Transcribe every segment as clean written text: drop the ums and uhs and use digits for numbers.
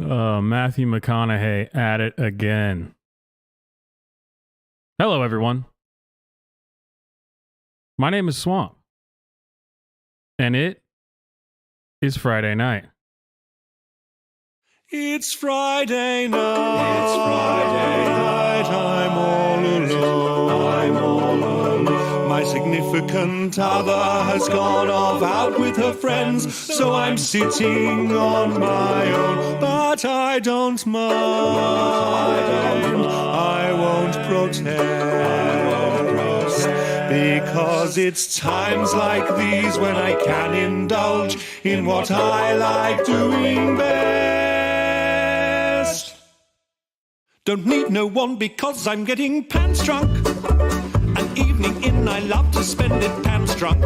Matthew McConaughey at it again. Hello, everyone. My name is Swamp. And it is Friday night. It's Friday night. It's Friday night. I'm all alone. My significant other has gone off out with her friends, so I'm sitting on my own. But I don't mind. I won't protest. Because it's times like these when I can indulge in what I like doing best. Don't need no one because I'm getting pants drunk. An evening in, I love to spend it pants drunk.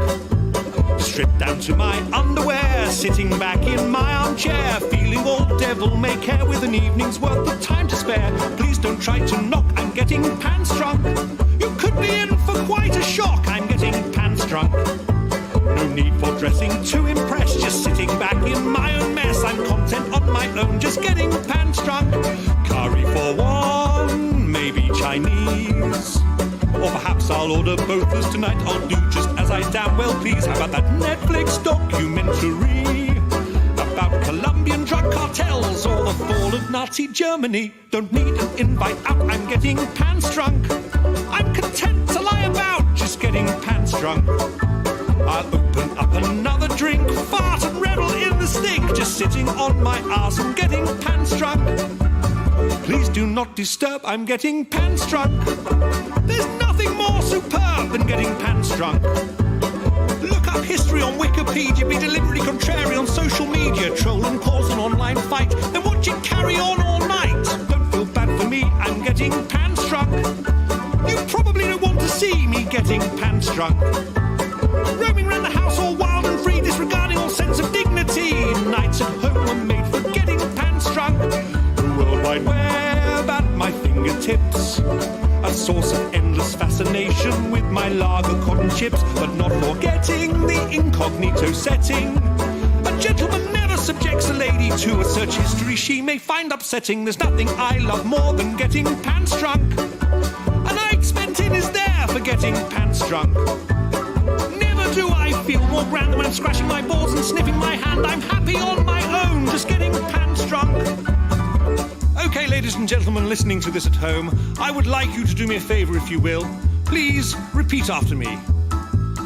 Stripped down to my underwear, sitting back in my armchair, feeling all devil may care with an evening's worth of time to spare. Please don't try to knock, I'm getting pants drunk. You could be in for quite a shock, I'm getting pants drunk. No need for dressing to impress, just sitting back in my own mess. I'm content on my own, just getting pants drunk. Curry for one, maybe Chinese. Or perhaps I'll order both as tonight I'll do just as I damn well please. How about that Netflix documentary about Colombian drug cartels or the fall of Nazi Germany? Don't need an invite out, I'm getting pants drunk. I'm content to lie about, just getting pants drunk. I'll open up another drink, fart and revel in the stink, just sitting on my arse and getting pants drunk. Please do not disturb, I'm getting pants drunk. There's nothing more superb than getting pants drunk. Look up history on Wikipedia, be deliberately contrary on social media, troll and cause an online fight, then watch it carry on all night. Don't feel bad for me, I'm getting pants drunk. You probably don't want to see me getting pants drunk. Roaming around the house all wild and free, disregarding all sense of dignity. Nights at home are made for getting pants drunk. The World Wide Web at my fingertips, a source of endless fascination with my lager cotton chips, but not forgetting the incognito setting. A gentleman never subjects a lady to a search history she may find upsetting. There's nothing I love more than getting pants drunk. A night spent in is there for getting pants drunk. Never do I feel more grand than when I'm scratching my balls and sniffing my hand. I'm happy on my own, just getting pants drunk. Okay, ladies and gentlemen listening to this at home, I would like you to do me a favour, if you will. Please repeat after me.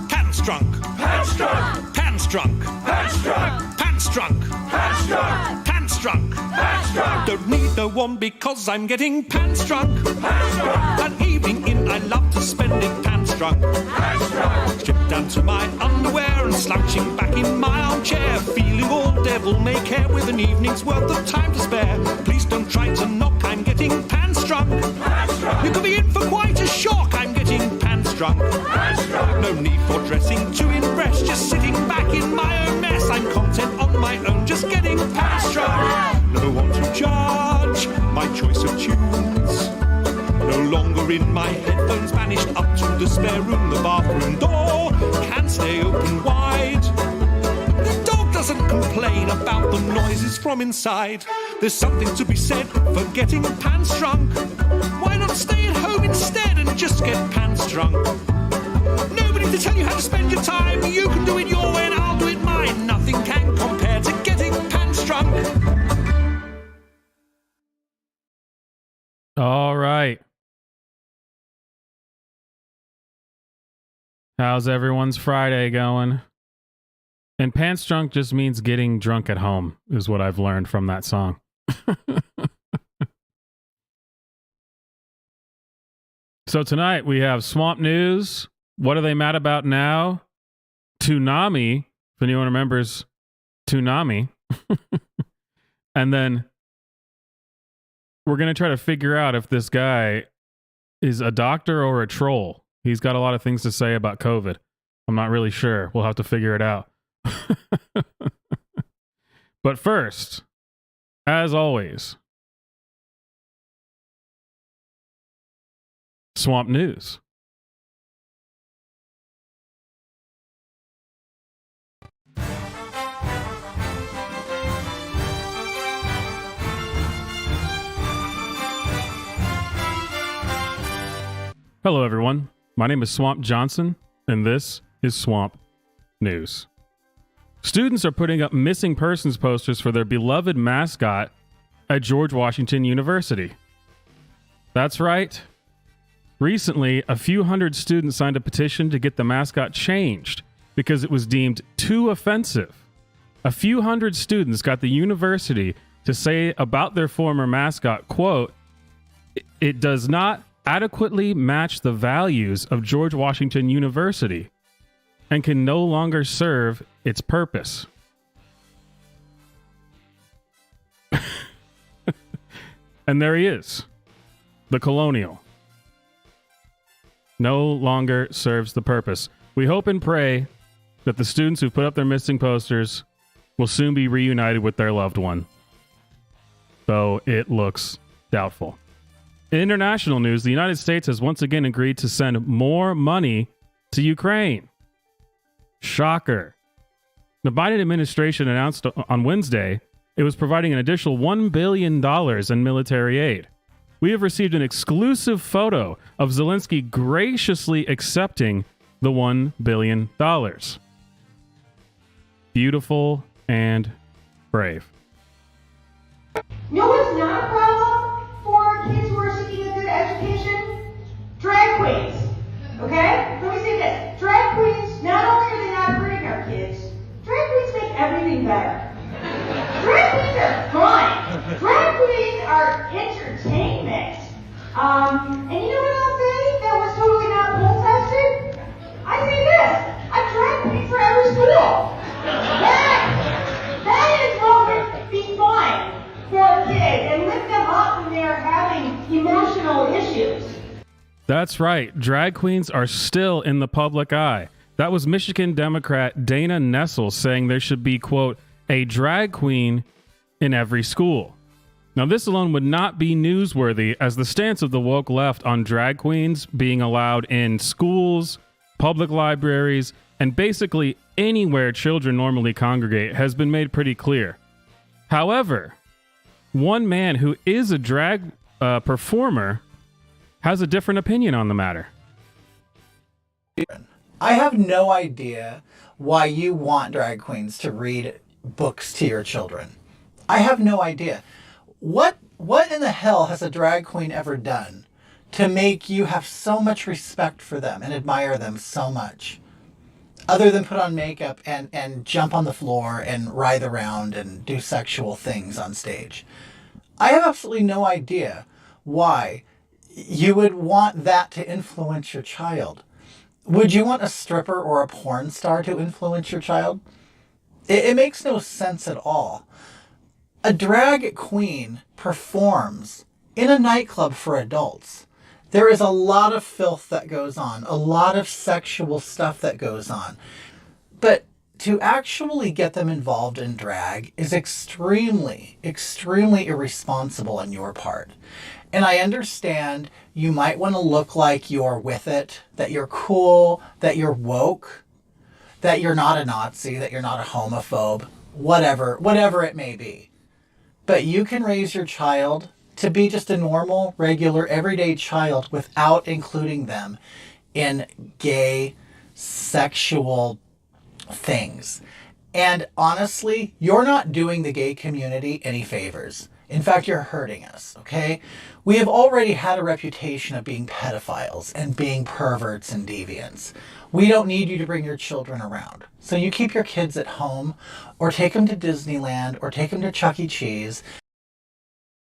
Pants drunk. Pants drunk. Pants drunk. Pants drunk. Pants drunk. Pants drunk. Pants drunk. Pants drunk. Don't need no one because I'm getting pants drunk. Pants drunk. An evening in, I love to spend it pants drunk. Pants drunk. Stripped down to my underwear and slouching back in my armchair, feeling all devil may care with an evening's worth of time to spare. Please don't try to knock, I'm getting pants drunk. Pants drunk. You could be in for quite a shock, I'm getting pants drunk. Pants drunk. No need for dressing to impress, just sitting back in my own mess. I'm content on my own, just getting pants drunk. No one to judge my choice of tunes. No longer in my headphones, vanished up to the spare room. The bathroom door can stay open wide. The dog doesn't complain about the noises from inside. There's something to be said for getting pants drunk. Why not stay at home instead and just get pants drunk? Nobody to tell you how to spend your time. You can do it your way and I'll do it mine. Nothing can compare to getting pants drunk. All right. How's everyone's Friday going? And pants drunk just means getting drunk at home, is what I've learned from that song. So tonight we have Swamp News. What are they mad about now? Toonami, if anyone remembers Toonami. And then we're going to try to figure out if this guy is a doctor or a troll. He's got a lot of things to say about COVID. I'm not really sure. We'll have to figure it out. But first, as always, Swamp News. Hello, everyone. My name is Swamp Johnson, and this is Swamp News. Students are putting up missing persons posters for their beloved mascot at George Washington University. That's right. Recently, a few hundred students signed a petition to get the mascot changed because it was deemed too offensive. A few hundred students got the university to say about their former mascot, quote, "It does not adequately match the values of George Washington University and can no longer serve its purpose." And there he is, the Colonial. No longer serves the purpose. We hope and pray that the students who put up their missing posters will soon be reunited with their loved one, though it looks doubtful. In international news, the United States has once again agreed to send more money to Ukraine. Shocker. The Biden administration announced on Wednesday it was providing an additional $1 billion in military aid. We have received an exclusive photo of Zelensky graciously accepting the $1 billion. Beautiful and brave. You know what's not a problem for kids who are seeking a good education? Drag queens. Okay? Let me say this. Drag queens, not only are they not hurting our kids, drag queens make everything better. Drag queens are fun. Drag queens are entertainment. And you know what I'll say that was totally not poll tested? I say this. A drag queen for every school. That is what would be fun for kids and lift them up when they're having emotional issues. That's right. Drag queens are still in the public eye. That was Michigan Democrat Dana Nessel saying there should be, quote, a drag queen in every school. Now, this alone would not be newsworthy, as the stance of the woke left on drag queens being allowed in schools, public libraries, and basically anywhere children normally congregate has been made pretty clear. However, one man who is a drag performer has a different opinion on the matter. I have no idea why you want drag queens to read books to your children. I have no idea. What in the hell has a drag queen ever done to make you have so much respect for them and admire them so much? Other than put on makeup and jump on the floor and writhe around and do sexual things on stage. I have absolutely no idea why you would want that to influence your child. Would you want a stripper or a porn star to influence your child? It makes no sense at all. A drag queen performs in a nightclub for adults. There is a lot of filth that goes on, a lot of sexual stuff that goes on. But to actually get them involved in drag is extremely, extremely irresponsible on your part. And I understand you might want to look like you're with it, that you're cool, that you're woke, that you're not a Nazi, that you're not a homophobe, whatever it may be. But you can raise your child to be just a normal, regular, everyday child without including them in gay, sexual things. And honestly, you're not doing the gay community any favors. In fact, you're hurting us, okay? We have already had a reputation of being pedophiles and being perverts and deviants. We don't need you to bring your children around. So you keep your kids at home, or take them to Disneyland, or take them to Chuck E. Cheese.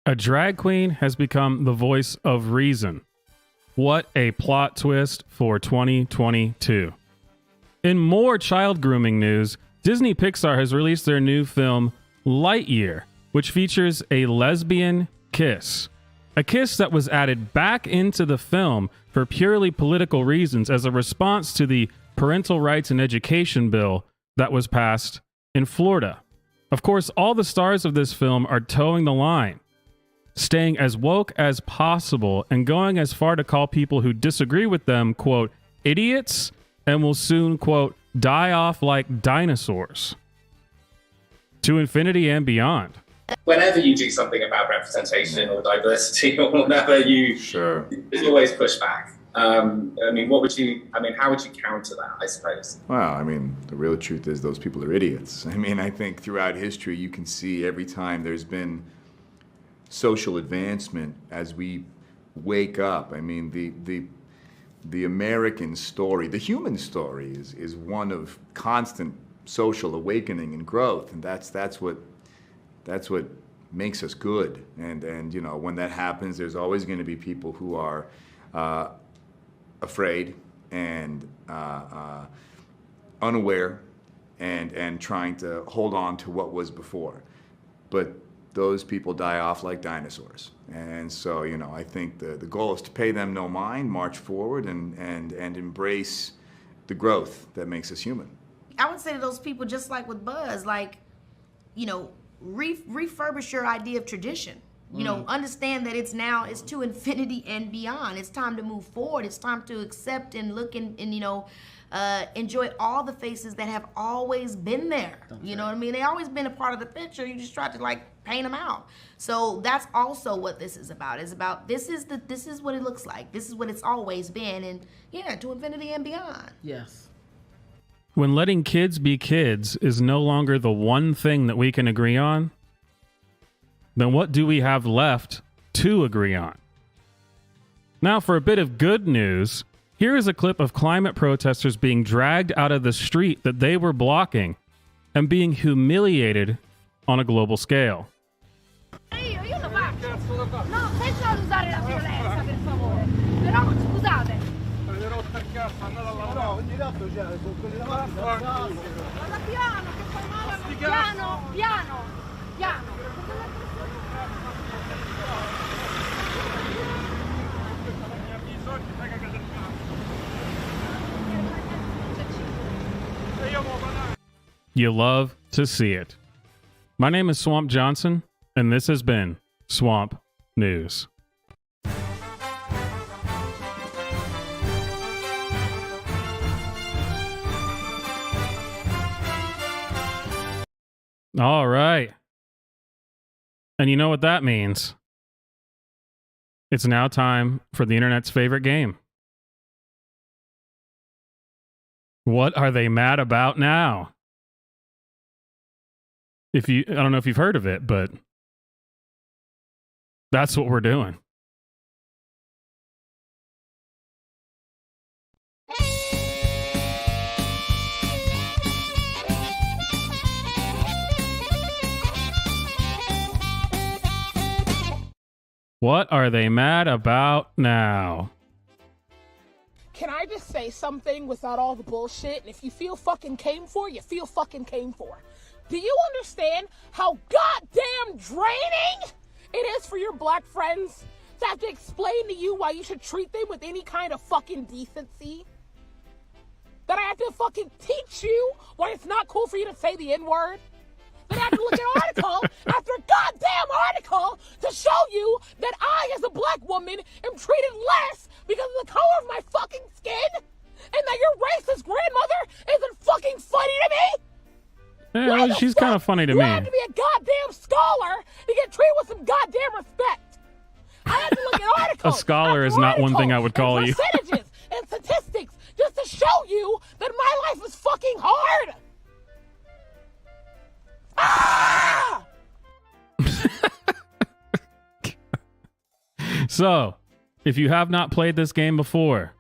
A drag queen has become the voice of reason. What a plot twist for 2022. In more child grooming news, Disney Pixar has released their new film, Lightyear, which features a lesbian kiss. A kiss that was added back into the film for purely political reasons as a response to the Parental Rights and Education bill that was passed in Florida. Of course, all the stars of this film are towing the line, staying as woke as possible and going as far to call people who disagree with them, quote, idiots, and will soon, quote, die off like dinosaurs. To infinity and beyond. Whenever you do something about representation or diversity or whatever, there's always pushback. I mean, what would you? I mean, how would you counter that? I suppose. Well, I mean, the real truth is those people are idiots. I mean, I think throughout history you can see every time there's been social advancement as we wake up. I mean, the American story, the human story, is one of constant social awakening and growth, and that's what makes us good. And you know, when that happens, there's always going to be people who are afraid and unaware and trying to hold on to what was before. But those people die off like dinosaurs. And so, you know, I think the goal is to pay them no mind, march forward, and embrace the growth that makes us human. I would say to those people, just like with Buzz, like, you know, refurbish your idea of tradition. You know, understand that it's to infinity and beyond. It's time to move forward. It's time to accept and look and you know, enjoy all the faces that have always been there. You know what I mean? They always been a part of the picture. You just try to like paint them out. So that's also what this is about. It's about this is what it looks like. This is what it's always been, and yeah, to infinity and beyond. Yes. When letting kids be kids is no longer the one thing that we can agree on, then what do we have left to agree on? Now, for a bit of good news, here is a clip of climate protesters being dragged out of the street that they were blocking and being humiliated on a global scale. Io lo faccio. No, senza usare la violenza, per favore. Però scusate. Prenderò per cazzo, andate a lavorare. No, ogni tanto c'è, sono quelli davanti. Guarda piano, che fai male. Piano, piano, piano. You love to see it. My name is Swamp Johnson, and this has been Swamp News. All right. And you know what that means. It's now time for the internet's favorite game. What are they mad about now? I don't know if you've heard of it, but that's what we're doing. What are they mad about now? Can I just say something without all the bullshit? And if you feel fucking came for, you feel fucking came for. Do you understand how goddamn draining it is for your black friends to have to explain to you why you should treat them with any kind of fucking decency? That I have to fucking teach you why it's not cool for you to say the N-word? That I have to look at article after goddamn article to show you that I, as a black woman, am treated less because of the color of my fucking skin? And that your racist grandmother isn't fucking funny to me? Yeah, she's kind of funny to me. You have to be a goddamn scholar to get treated with some goddamn respect. I had to look at articles. A scholar is not one thing I would call you. Percentages and statistics just to show you that my life is fucking hard. Ah! So, if you have not played this game before,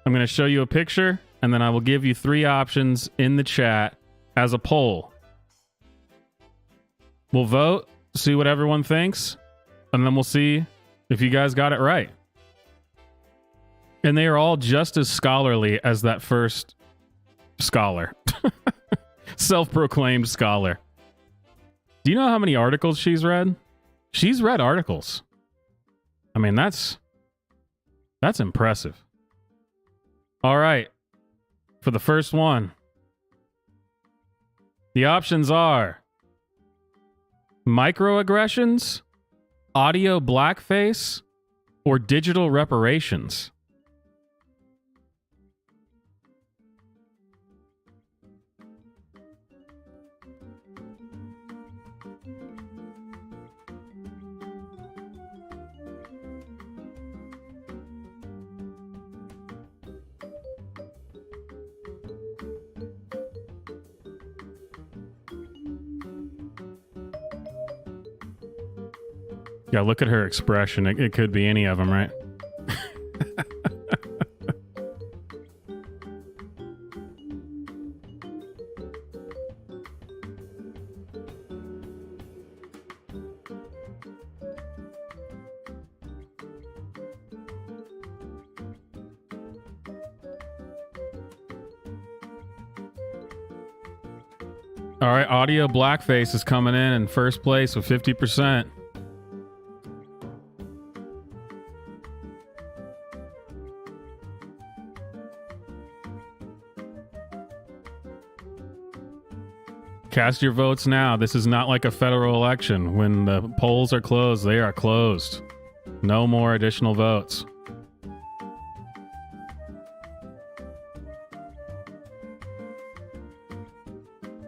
I'm going to show you a picture, and then I will give you 3 options in the chat as a poll. We'll vote, see what everyone thinks, and then we'll see if you guys got it right. And they are all just as scholarly as that first scholar. Self-proclaimed scholar. Do you know how many articles she's read? She's read articles. I mean, that's impressive. All right. For the first one, the options are microaggressions, audio blackface, or digital reparations. Yeah, look at her expression. It could be any of them, right? All right, audio blackface is coming in first place with 50%. Cast your votes now. This is not like a federal election. When the polls are closed, they are closed. No more additional votes.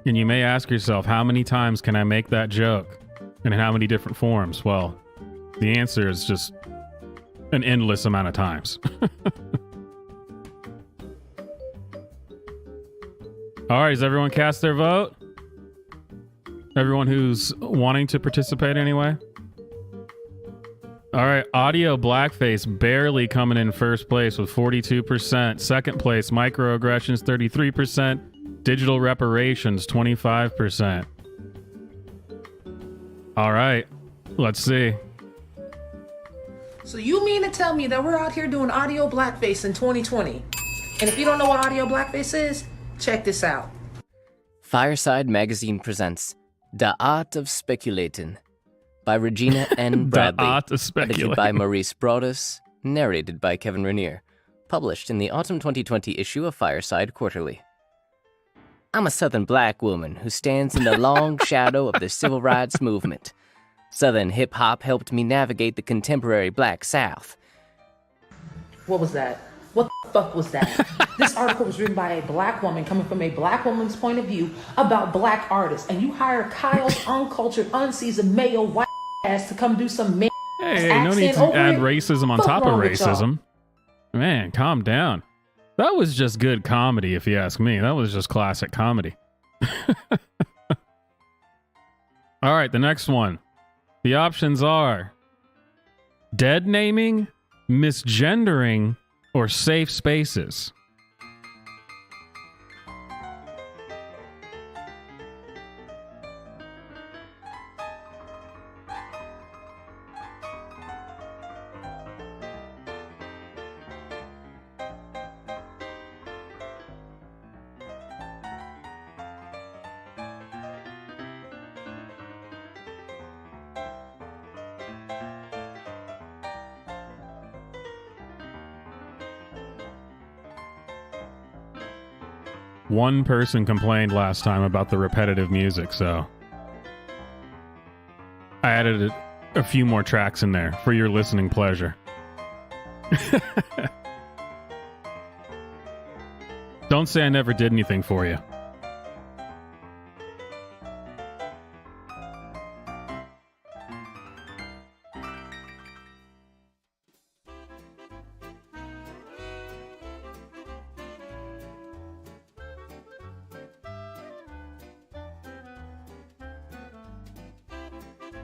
And you may ask yourself, how many times can I make that joke? And in how many different forms? Well, the answer is just an endless amount of times. All right, does everyone cast their vote? Everyone who's wanting to participate anyway? All right, audio blackface barely coming in first place with 42%. Second place, microaggressions 33%. Digital reparations, 25%. All right, let's see. So you mean to tell me that we're out here doing audio blackface in 2020? And if you don't know what audio blackface is, check this out. Fireside Magazine presents The Art of Speculating by Regina N. Bradley. The Art of Speculating. Edited by Maurice Broadus. Narrated by Kevin Rainier. Published in the autumn 2020 issue of Fireside Quarterly. I'm a Southern black woman who stands in the long shadow of the civil rights movement. Southern hip-hop helped me navigate the contemporary Black South. What was that? What the fuck was that? This article was written by a black woman coming from a black woman's point of view about black artists, and you hire Kyle's uncultured, unseasoned, male, white ass to come do some man Hey, no need to add racism on top of racism. Man, calm down. That was just good comedy, if you ask me. That was just classic comedy. All right, the next one. The options are dead naming, misgendering, or safe spaces. One person complained last time about the repetitive music, so I added a few more tracks in there for your listening pleasure. Don't say I never did anything for you.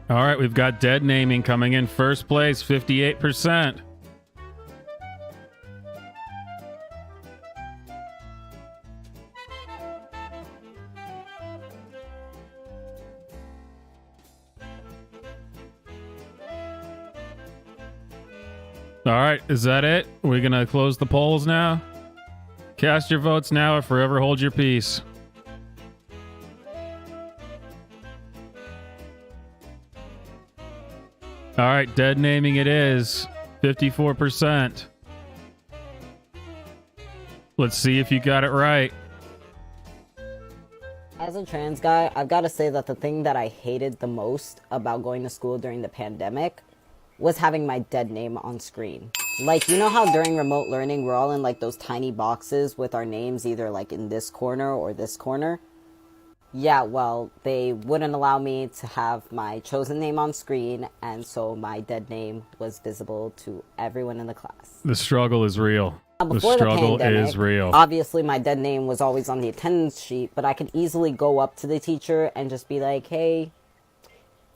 All right, we've got dead naming coming in first place, 58%. All right, is that it? We're going to close the polls now? Cast your votes now or forever hold your peace. All right, dead naming it is, 54%. Let's see if you got it right. As a trans guy, I've got to say that the thing that I hated the most about going to school during the pandemic was having my dead name on screen. Like, you know how during remote learning, we're all in like those tiny boxes with our names either like in this corner or this corner? Yeah, well, they wouldn't allow me to have my chosen name on screen, and so my dead name was visible to everyone in the class. The struggle is real. The Before struggle pandemic, is real. Obviously, my dead name was always on the attendance sheet, but I could easily go up to the teacher and just be like, hey,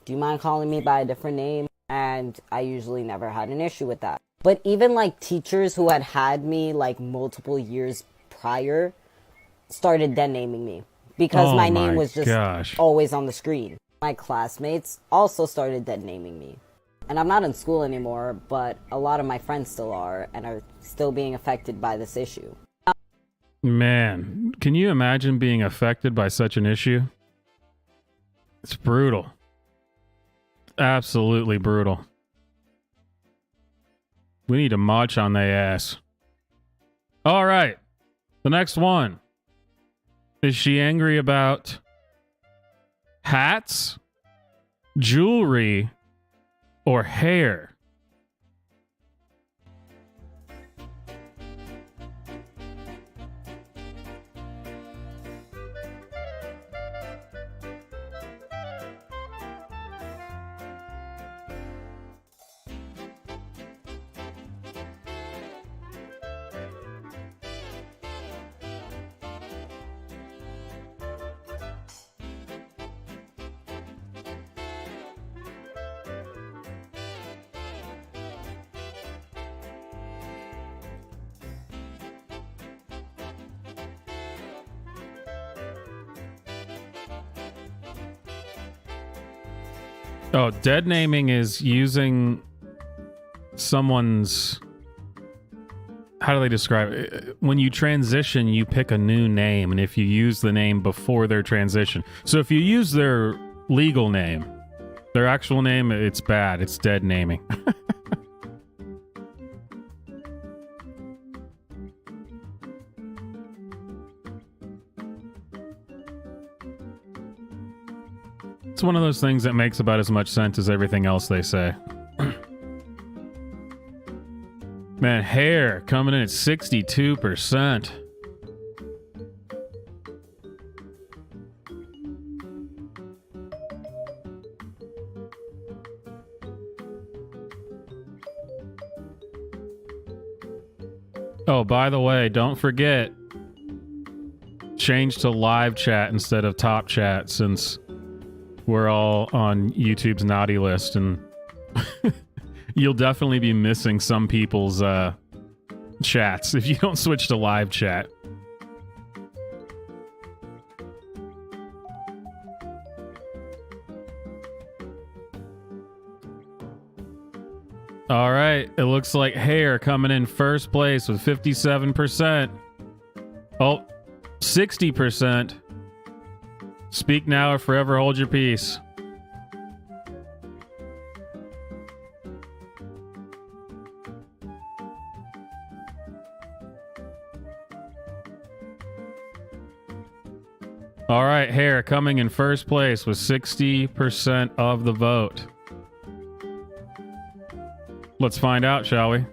do you mind calling me by a different name? and I usually never had an issue with that. But even like teachers who had me like multiple years prior started dead naming me because my name was just always on the screen. My classmates also started dead naming me. And I'm not in school anymore, but a lot of my friends still are and are still being affected by this issue. Man, can you imagine being affected by such an issue? It's brutal. Absolutely brutal. We need to march on their ass. All right. The next one. Is she angry about hats, jewelry, or hair? Oh, dead naming is using someone's... How do they describe it? When you transition, you pick a new name, and if you use the name before their transition. So if you use their legal name, their actual name, it's bad. It's dead naming. It's one of those things that makes about as much sense as everything else they say. Man, hair coming in at 62%. Oh, by the way, don't forget, change to live chat instead of top chat since we're all on YouTube's naughty list, and you'll definitely be missing some people's chats if you don't switch to live chat. All right, it looks like hair coming in first place with 57%. Oh, 60%. Speak now or forever hold your peace. All right, hair coming in first place with 60% of the vote. Let's find out, shall we?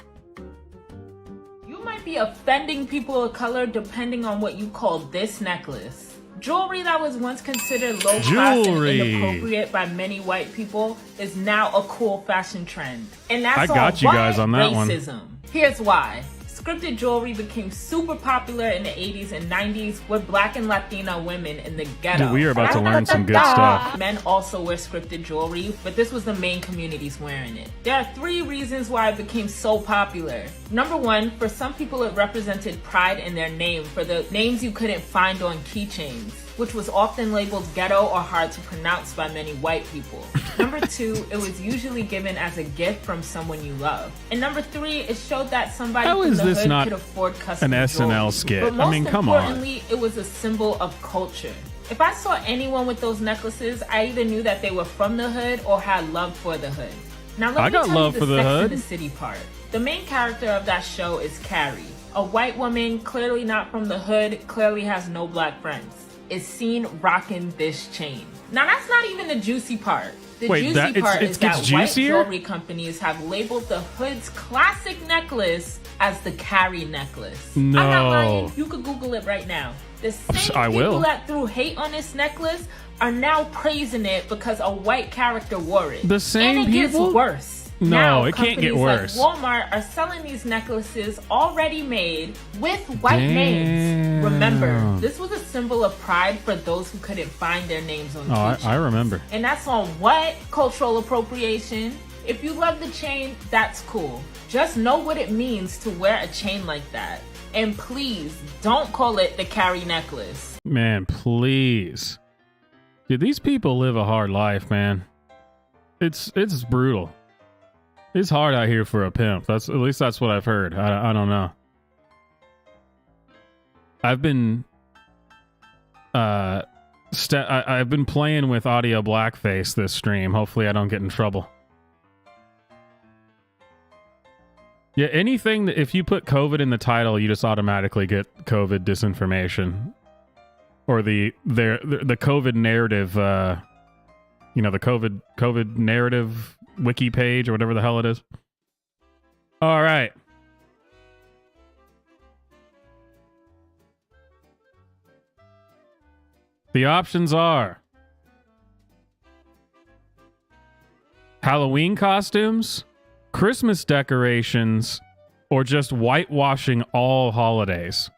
You might be offending people of color depending on what you call this necklace. Jewelry that was once considered low class and inappropriate by many white people is now a cool fashion trend. And that's I got you guys on that racism. one. Here's why. Scripted jewelry became super popular in the 80s and 90s with Black and Latina women in the ghetto. Dude, we are about to learn some good stuff. Men also wear scripted jewelry, but this was the main communities wearing it. There are 3 reasons why it became so popular. Number 1, for some people it represented pride in their name, for the names you couldn't find on keychains, which was often labeled ghetto or hard to pronounce by many white people. Number 2, it was usually given as a gift from someone you love. And number 3, it showed that somebody from the hood could afford custom an SNL jewelry. skit? But most I mean, come on. importantly, it was a symbol of culture. If I saw anyone with those necklaces, I either knew that they were from the hood or had love for the hood. Now let me tell you the Sex and the City part. The main character of that show is Carrie, a white woman, clearly not from the hood, clearly has no black friends, is seen rocking this chain. Now that's not even the juicy part. The juicy part is that white jewelry companies have labeled the hood's classic necklace as the Carrie necklace. No. I'm not lying. You could Google it right now. The same people that threw hate on this necklace are now praising it because a white character wore it. The same and it people? gets worse. No, now, it can't get worse. Like Walmart are selling these necklaces already made with white names. Remember, this was a symbol of pride for those who couldn't find their names on keychains. I remember. And that's on what? Cultural appropriation. If you love the chain, that's cool. Just know what it means to wear a chain like that. And please, don't call it the carry necklace. Man, please. Dude, these people live a hard life, man. It's brutal. It's hard out here for a pimp. At least that's what I've heard. I don't know. I've been I've been playing with audio blackface this stream. Hopefully I don't get in trouble. Yeah, anything that if you put COVID in the title, you just automatically get COVID disinformation. Or the COVID narrative the COVID narrative wiki page or whatever the hell it is. All right. The options are Halloween costumes, Christmas decorations, or just whitewashing all holidays.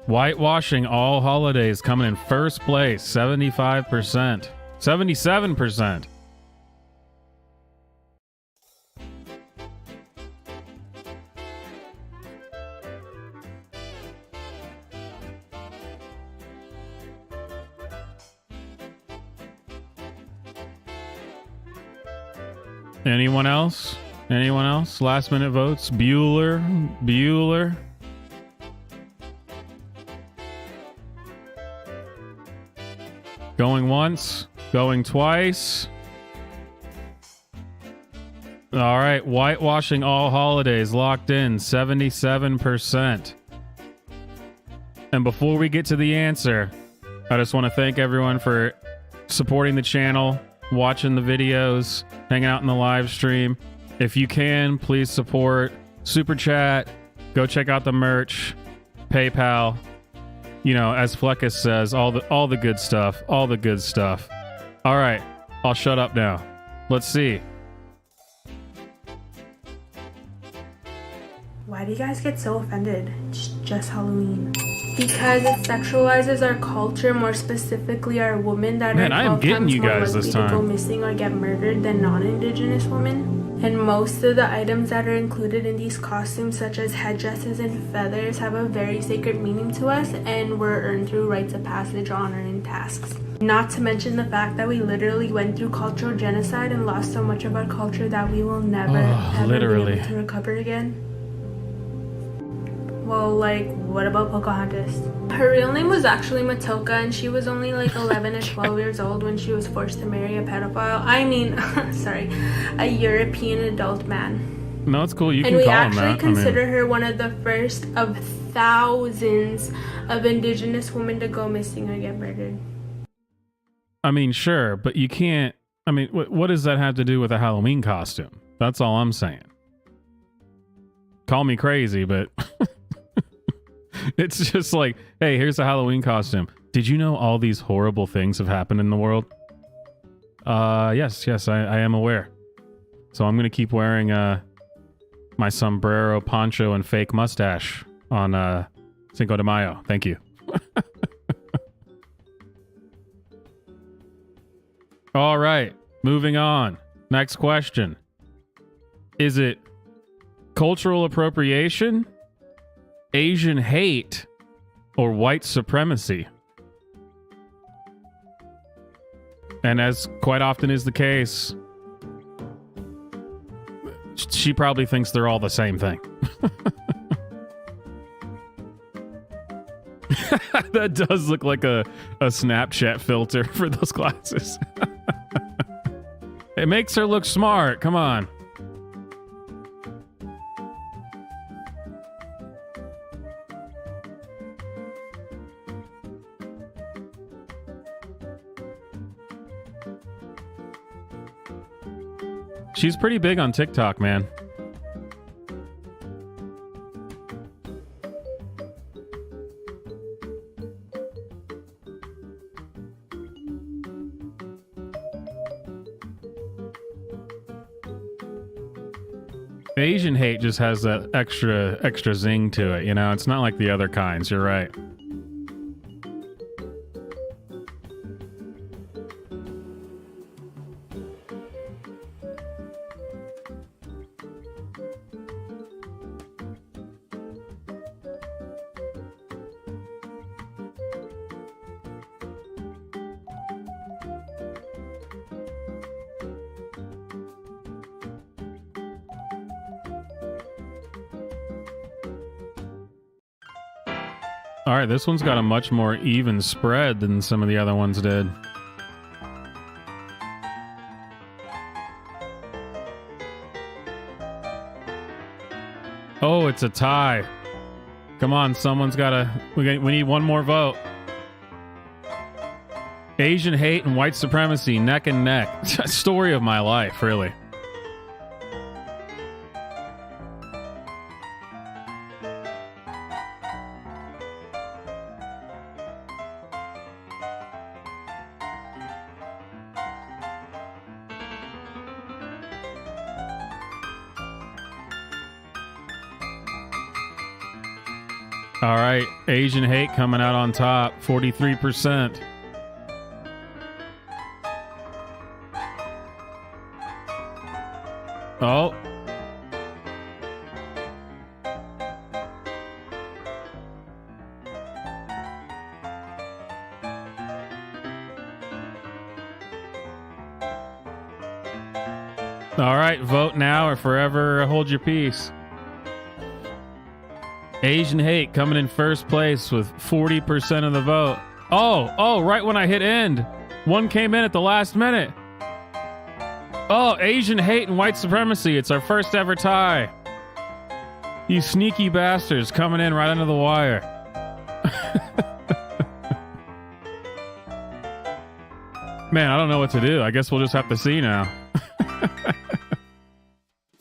Whitewashing all holidays coming in first place, 75%. 77%. Anyone else? Anyone else? Last minute votes? Bueller. Going once, going twice. All right, whitewashing all holidays locked in, 77%. And before we get to the answer, I just want to thank everyone for supporting the channel, watching the videos, hanging out in the live stream. If you can, please support. Super Chat, go check out the merch, PayPal. You know, as Fleckus says, all the good stuff. All the good stuff. All right, I'll shut up now. Let's see. Why do you guys get so offended? It's just Halloween. Because it sexualizes our culture, more specifically our women that Man, are I am 12 getting times you more guys likely this to go time. missing or get murdered than non-Indigenous women. And most of the items that are included in these costumes, such as headdresses and feathers, have a very sacred meaning to us and were earned through rites of passage, honor, and tasks. Not to mention the fact that we literally went through cultural genocide and lost so much of our culture that we will never, ever be able to recover again. Well, like, what about Pocahontas? Her real name was actually Matoka, and she was only like 11 or 12 years old when she was forced to marry a pedophile. I mean, sorry, a European adult man. No, it's cool. You And can we call him actually that. consider her one of the first of thousands of Indigenous women to go missing or get murdered. I mean, sure, but you can't. I mean, what does that have to do with a Halloween costume? That's all I'm saying. Call me crazy, but it's just like, hey, here's a Halloween costume. Did you know all these horrible things have happened in the world? Yes, I am aware. So I'm going to keep wearing my sombrero, poncho, and fake mustache on Cinco de Mayo. Thank you. All right, moving on. Next question. Is it cultural appropriation, Asian hate, or white supremacy? And as quite often is the case, she probably thinks they're all the same thing. That does look like a Snapchat filter for those glasses. It makes her look smart. Come on. She's pretty big on TikTok, man. Asian hate just has that extra zing to it, you know? It's not like the other kinds, you're right. All right, this one's got a much more even spread than some of the other ones did. Oh, it's a tie. Come on, someone's gotta... We need one more vote. Asian hate and white supremacy, neck and neck. Story of my life, really. All right, Asian hate coming out on top, 43%. Oh. All right, vote now or forever hold your peace. Asian hate coming in first place with 40% of the vote. Oh, right when I hit end. One came in at the last minute. Oh, Asian hate and white supremacy. It's our first ever tie. You sneaky bastards coming in right under the wire. Man, I don't know what to do. I guess we'll just have to see now.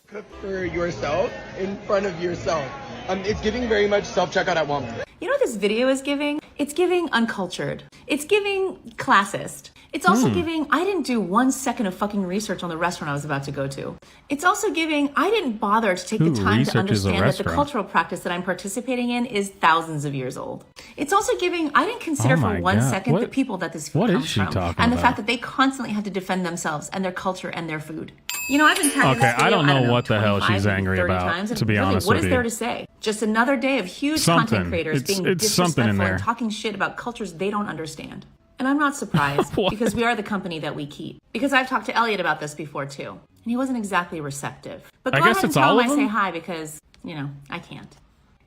Cook for yourself in front of yourself. It's giving very much self-checkout at Walmart. You know what this video is giving? It's giving uncultured. It's giving classist. It's also giving, I didn't do 1 second of fucking research on the restaurant I was about to go to. It's also giving, I didn't bother to take the time to understand that the cultural practice that I'm participating in is thousands of years old. It's also giving, I didn't consider for 1 second the people that this food comes from. And the fact that they constantly have to defend themselves and their culture and their food. You know, I've been tagging this video, I don't know what the hell she's angry about, times, to be really, honest what with is you. there to say? Just another day of huge content creators being disrespectful and talking shit about cultures they don't understand. And I'm not surprised because we are the company that we keep. Because I've talked to Elliot about this before too, and he wasn't exactly receptive. But go ahead and tell him I say hi because, you know, I can't.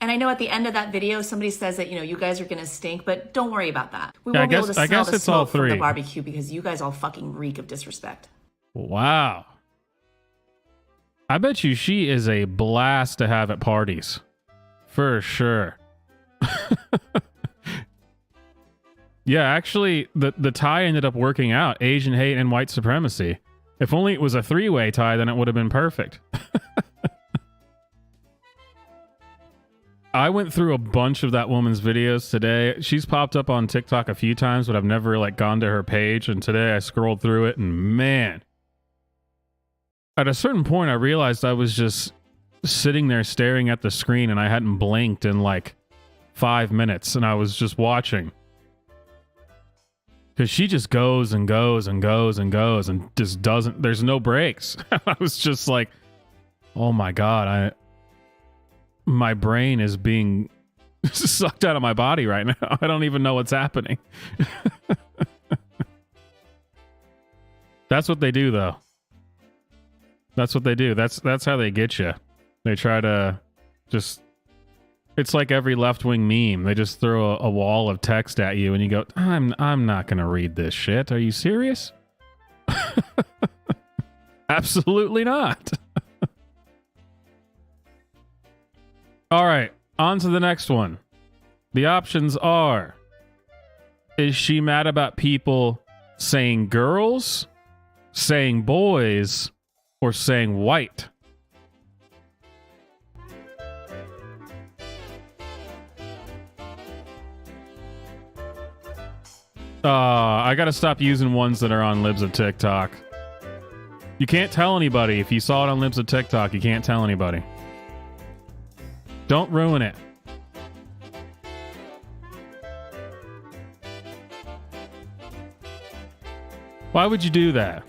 And I know at the end of that video, somebody says that, you know, you guys are going to stink, but don't worry about that. We won't be able to smell the smoke from the barbecue because you guys all fucking reek of disrespect. Wow. I bet you she is a blast to have at parties. For sure. Yeah, actually, the tie ended up working out. Asian hate and white supremacy. If only it was a three-way tie, then it would have been perfect. I went through a bunch of that woman's videos today. She's popped up on TikTok a few times, but I've never like gone to her page. And today I scrolled through it, and man, at a certain point, I realized I was just sitting there staring at the screen, and I hadn't blinked in like 5 minutes, and I was just watching. Because she just goes and goes and goes and goes and just doesn't, there's no breaks. I was just like, oh my God, my brain is being sucked out of my body right now. I don't even know what's happening. That's what they do though. That's what they do. That's how they get you. They try to just... It's like every left-wing meme. They just throw a wall of text at you and you go, I'm not going to read this shit. Are you serious? Absolutely not. All right, on to the next one. The options are, is she mad about people saying girls, saying boys, or saying white? I gotta stop using ones that are on Libs of TikTok. You can't tell anybody. If you saw it on Libs of TikTok, you can't tell anybody. Don't ruin it. Why would you do that?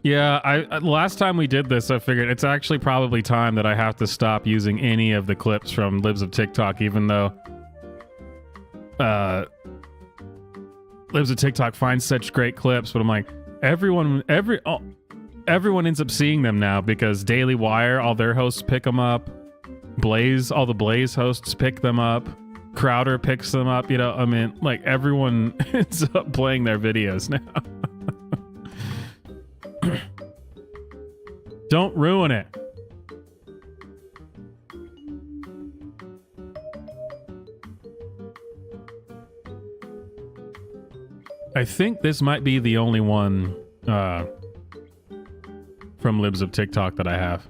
Yeah, last time we did this, I figured it's actually probably time that I have to stop using any of the clips from Libs of TikTok, even though Libs of TikTok finds such great clips. But I'm like, everyone ends up seeing them now because Daily Wire, all their hosts pick them up. All the Blaze hosts pick them up. Crowder picks them up. You know, I mean, like everyone ends up playing their videos now. Don't ruin it. I think this might be the only one from Libs of TikTok that I have.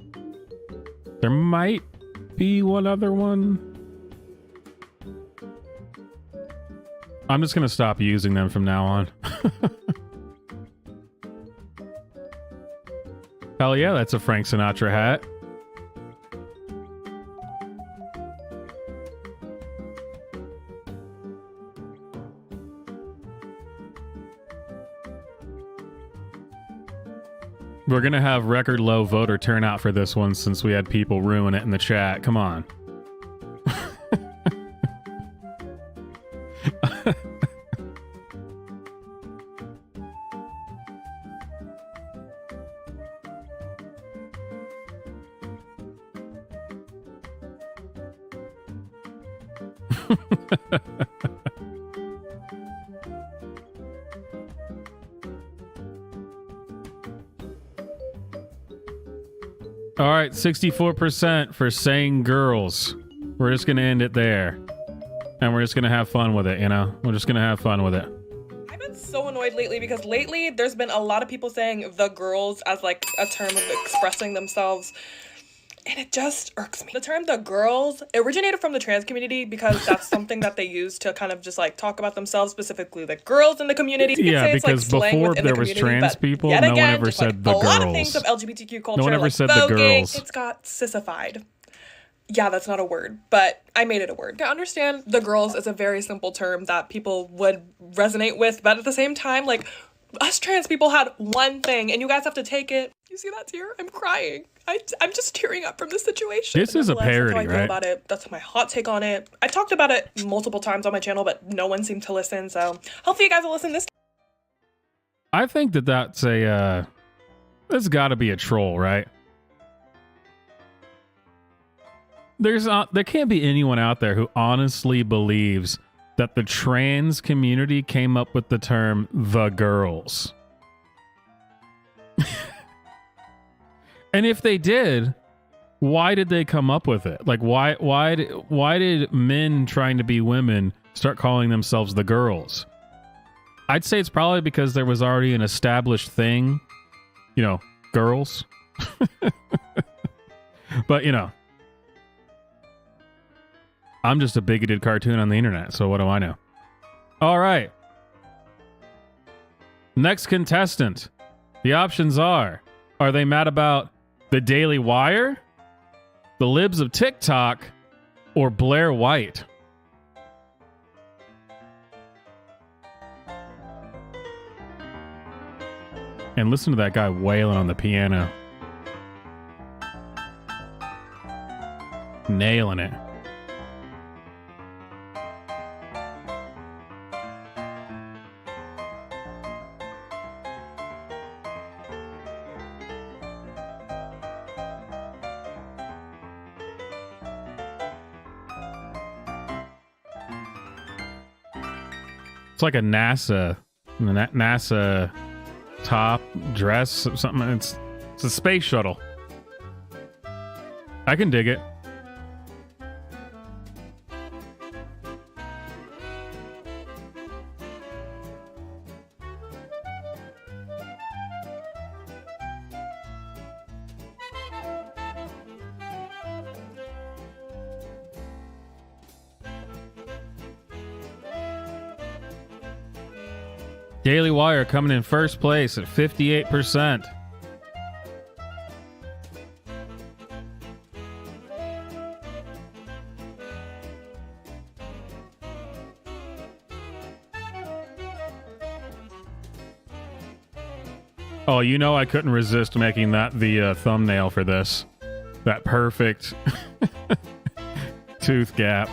There might be one other one. I'm just going to stop using them from now on. Hell yeah, that's a Frank Sinatra hat. We're going to have record low voter turnout for this one since we had people ruin it in the chat. Come on. All right, 64% for saying girls. We're just going to end it there. And we're just going to have fun with it, you know? We're just going to have fun with it. I've been so annoyed lately because lately there's been a lot of people saying the girls as like a term of expressing themselves. And it just irks me. The term the girls originated from the trans community because that's something that they use to kind of just like talk about themselves, specifically the girls in the community. Yeah, because before there was trans people, no one ever said the girls. A lot of things of LGBTQ culture, no one ever like said voguing, the girls. It's got sissified. Yeah, that's not a word, but I made it a word. I understand the girls is a very simple term that people would resonate with, but at the same time, like, us trans people had one thing, and you guys have to take it. You see that tear? I'm crying. I'm just tearing up from this situation. This is a parody, that's how I feel right? About it. That's my hot take on it. I talked about it multiple times on my channel, but no one seemed to listen, so hopefully you guys will listen this time. I think that's a, there's got to be a troll, right? There can't be anyone out there who honestly believes that the trans community came up with the term the girls. And if they did, why did they come up with it? Like, why did men trying to be women start calling themselves the girls? I'd say it's probably because there was already an established thing, you know, girls. But, you know, I'm just a bigoted cartoon on the internet, so what do I know? All right. Next contestant. The options are they mad about the Daily Wire, the Libs of TikTok, or Blair White? And listen to that guy wailing on the piano. Nailing it. It's like a NASA top dress, something. It's a space shuttle. I can dig it. Daily Wire coming in first place at 58%. Oh, you know I couldn't resist making that the thumbnail for this. That perfect tooth gap.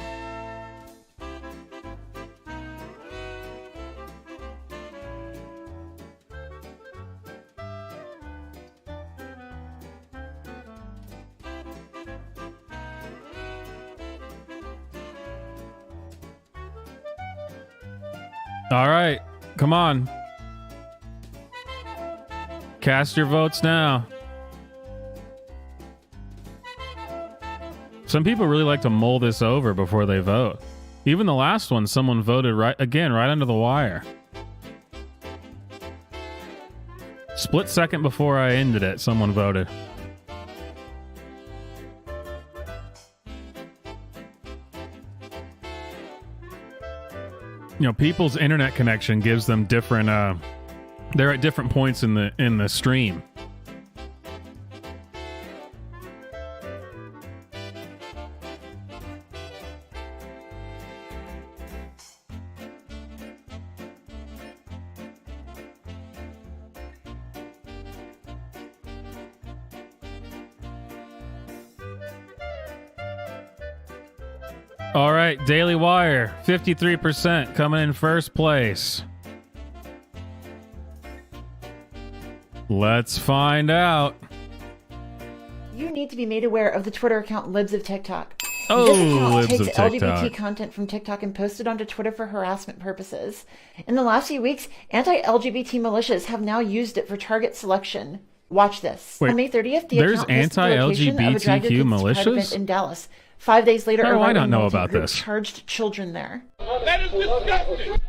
All right, come on. Cast your votes now. Some people really like to mull this over before they vote. Even the last one, someone voted right under the wire. Split second before I ended it, someone voted. You know, people's internet connection gives them different they're at different points in the stream. All right, Daily Wire, 53% coming in first place. Let's find out. You need to be made aware of the Twitter account Libs of TikTok. Oh, this account Libs takes of TikTok. LGBT content from TikTok and posts it onto Twitter for harassment purposes. In the last few weeks, anti-LGBT militias have now used it for target selection. Watch this. Wait, on May 30th, the there's account listed the location of a drag anti-LGBTQ pride militias? event in Dallas. 5 days later, How a do I not right-wing know militant about group this? charged children there. That is disgusting.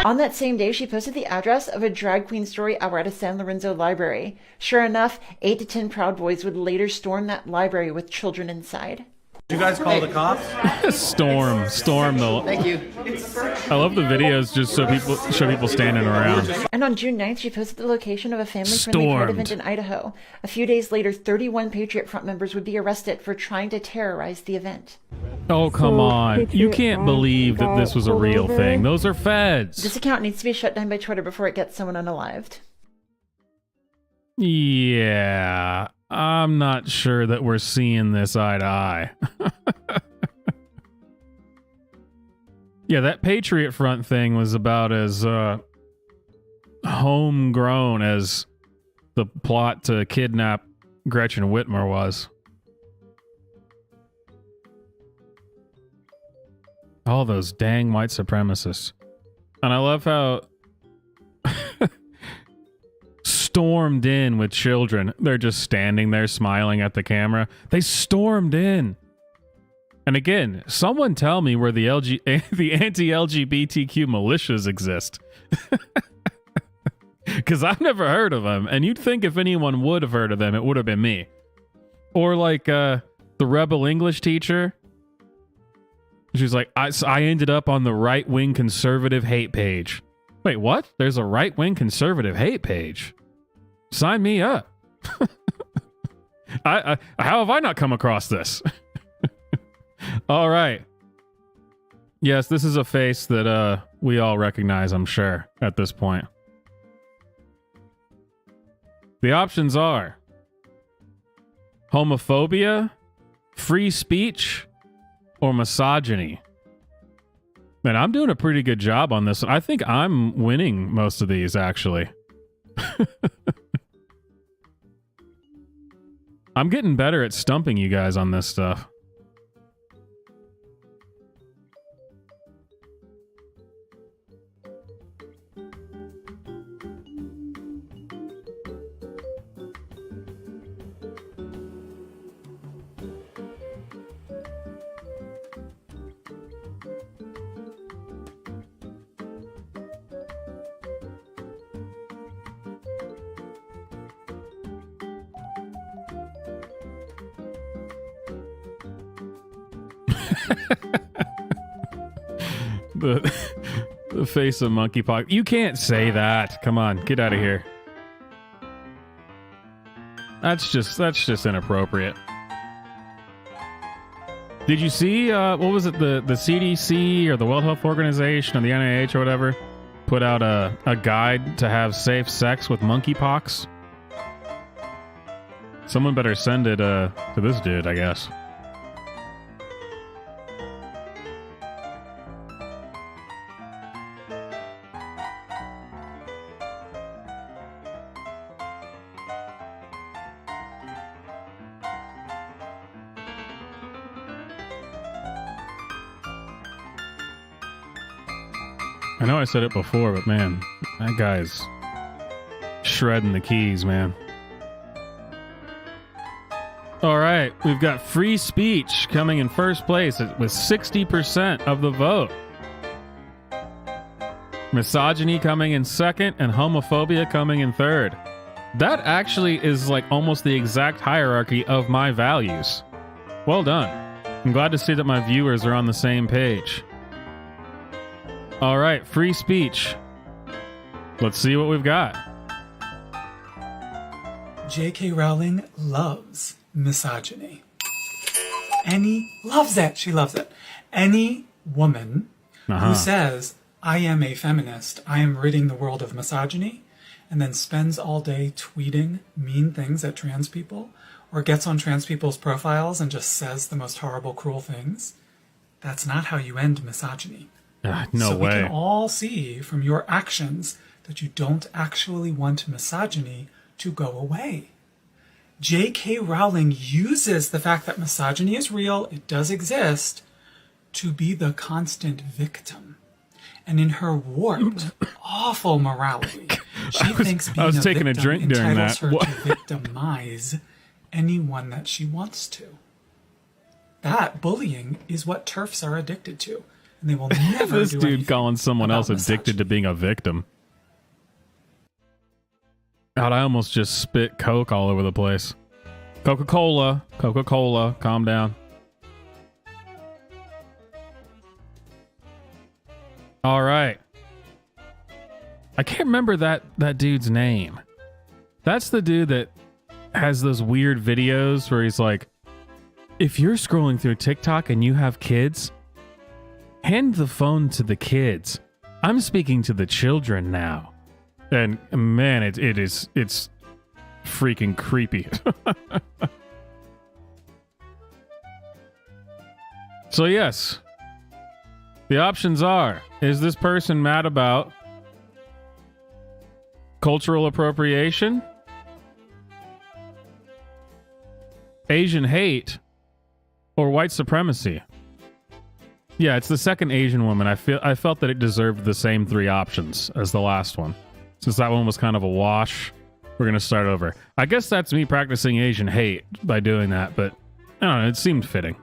On that same day, she posted the address of a drag queen story hour at a San Lorenzo library. Sure enough, 8 to 10 Proud Boys would later storm that library with children inside. Did you guys call the cops? Storm the. Thank you. I love the videos just so people show people standing around. And on June 9th, she posted the location of a family-friendly pride event in Idaho. A few days later, 31 Patriot Front members would be arrested for trying to terrorize the event. Oh, come on. You can't believe that this was a real thing. Those are feds. This account needs to be shut down by Twitter before it gets someone unalived. Yeah, I'm not sure that we're seeing this eye to eye. Yeah, that Patriot Front thing was about as homegrown as the plot to kidnap Gretchen Whitmer was. All those dang white supremacists. And I love how stormed in with children. They're just standing there smiling at the camera. They stormed in. And again, someone tell me where the anti-LGBTQ militias exist. Because I've never heard of them. And you'd think if anyone would have heard of them, it would have been me. Or like the rebel English teacher. She's like, I ended up on the right-wing conservative hate page. Wait, what? There's a right-wing conservative hate page? Sign me up. How have I not come across this? All right. Yes, this is a face that we all recognize, I'm sure, at this point. The options are homophobia, free speech, or misogyny. Man, I'm doing a pretty good job on this. I think I'm winning most of these, actually. I'm getting better at stumping you guys on this stuff. The face of monkeypox. You can't say that. Come on, get out of here. That's just inappropriate. Did you see what was it, the CDC or the World Health Organization or the NIH or whatever put out a guide to have safe sex with monkeypox? Someone better send it to this dude, I guess. I know I said it before, but man, that guy's shredding the keys, man. All right, we've got free speech coming in first place with 60% of the vote. Misogyny coming in second, and homophobia coming in third. That actually is like almost the exact hierarchy of my values. Well done. I'm glad to see that my viewers are on the same page. All right, free speech. Let's see what we've got. J.K. Rowling loves misogyny. Loves it. She loves it. Any woman who says, I am a feminist, I am ridding the world of misogyny, and then spends all day tweeting mean things at trans people, or gets on trans people's profiles and just says the most horrible, cruel things, that's not how you end misogyny. No way. We can all see from your actions that you don't actually want misogyny to go away. J.K. Rowling uses the fact that misogyny is real, it does exist, to be the constant victim. And in her warped, awful morality, she thinks being a victim entitles her to victimize anyone that she wants to. That bullying is what TERFs are addicted to. And they will never this do dude calling someone else addicted to being a victim. God, I almost just spit Coke all over the place. Coca-Cola, calm down. All right. I can't remember that dude's name. That's the dude that has those weird videos where he's like, if you're scrolling through TikTok and you have kids, hand the phone to the kids. I'm speaking to the children now. And man, it's freaking creepy. So yes, the options are, is this person mad about cultural appropriation, Asian hate, or white supremacy? Yeah, it's the second Asian woman. I felt that it deserved the same three options as the last one. Since that one was kind of a wash, we're going to start over. I guess that's me practicing Asian hate by doing that, but I don't know, it seemed fitting.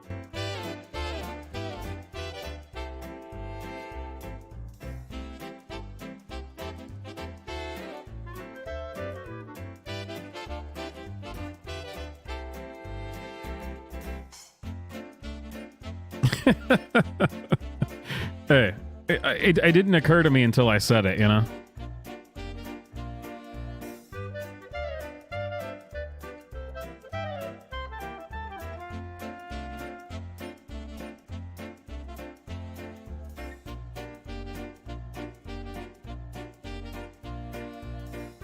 Hey, it didn't occur to me until I said it, you know?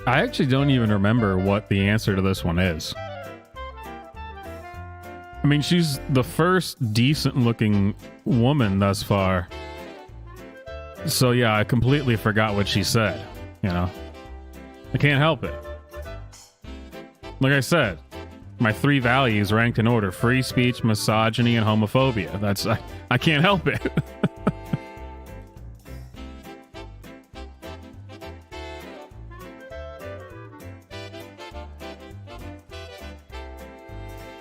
I actually don't even remember what the answer to this one is. I mean, she's the first decent-looking woman thus far. So yeah, I completely forgot what she said, you know? I can't help it. Like I said, my three values ranked in order: free speech, misogyny, and homophobia. I can't help it.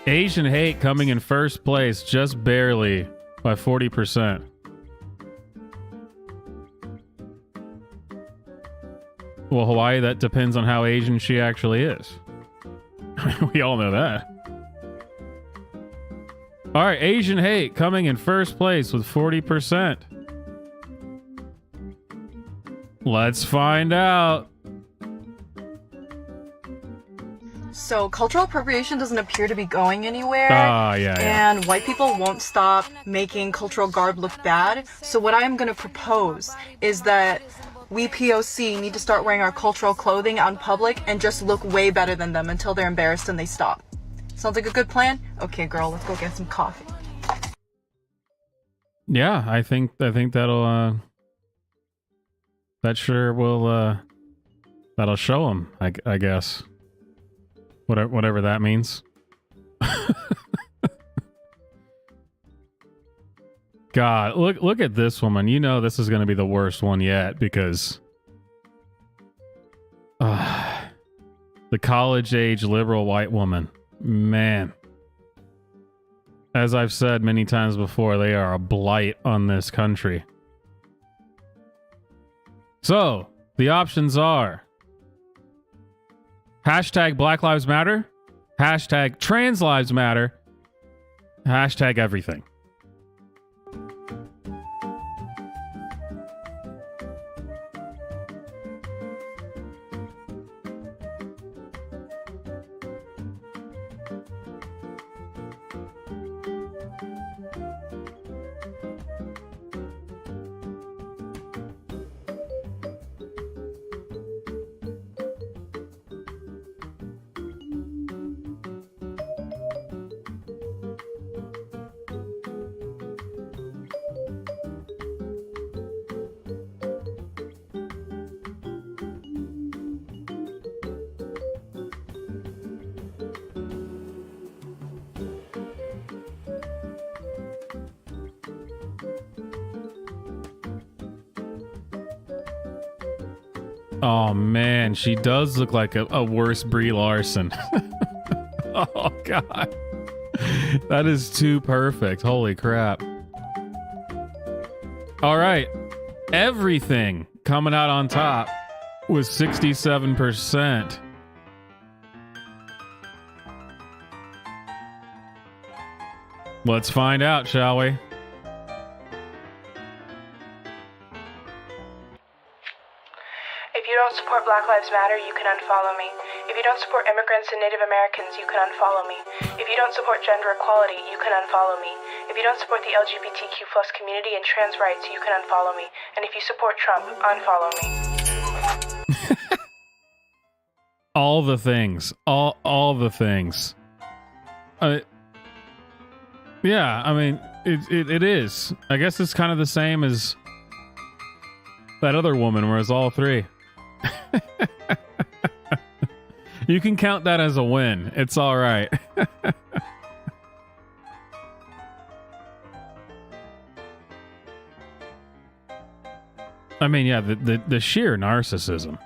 Asian hate coming in first place, just barely, by 40%. Well, Hawaii, that depends on how Asian she actually is. We all know that. All right, Asian hate coming in first place with 40%. Let's find out. So cultural appropriation doesn't appear to be going anywhere. Yeah. And white people won't stop making cultural garb look bad. So what I am going to propose is that we POC need to start wearing our cultural clothing out in public and just look way better than them until they're embarrassed and they stop. Sounds like a good plan? Okay, girl, let's go get some coffee. Yeah, I think that'll that sure will that'll show them, I guess. Whatever that means. God, look at this woman. You know this is going to be the worst one yet because the college-age liberal white woman. Man. As I've said many times before, they are a blight on this country. So, the options are hashtag Black Lives Matter, hashtag Trans Lives Matter, hashtag everything. Oh man, she does look like a worse Brie Larson. Oh god. That is too perfect. Holy crap. All right. Everything coming out on top was 67%. Let's find out, shall we? If you don't support Black Lives Matter, you can unfollow me. If you don't support immigrants and Native Americans, you can unfollow me. If you don't support gender equality, you can unfollow me. If you don't support the LGBTQ+ community and trans rights, you can unfollow me. And if you support Trump, unfollow me. All the things. All the things. Yeah, I mean, it is. I guess it's kind of the same as that other woman where it's all three. You can count that as a win. It's all right. I mean, yeah, the sheer narcissism.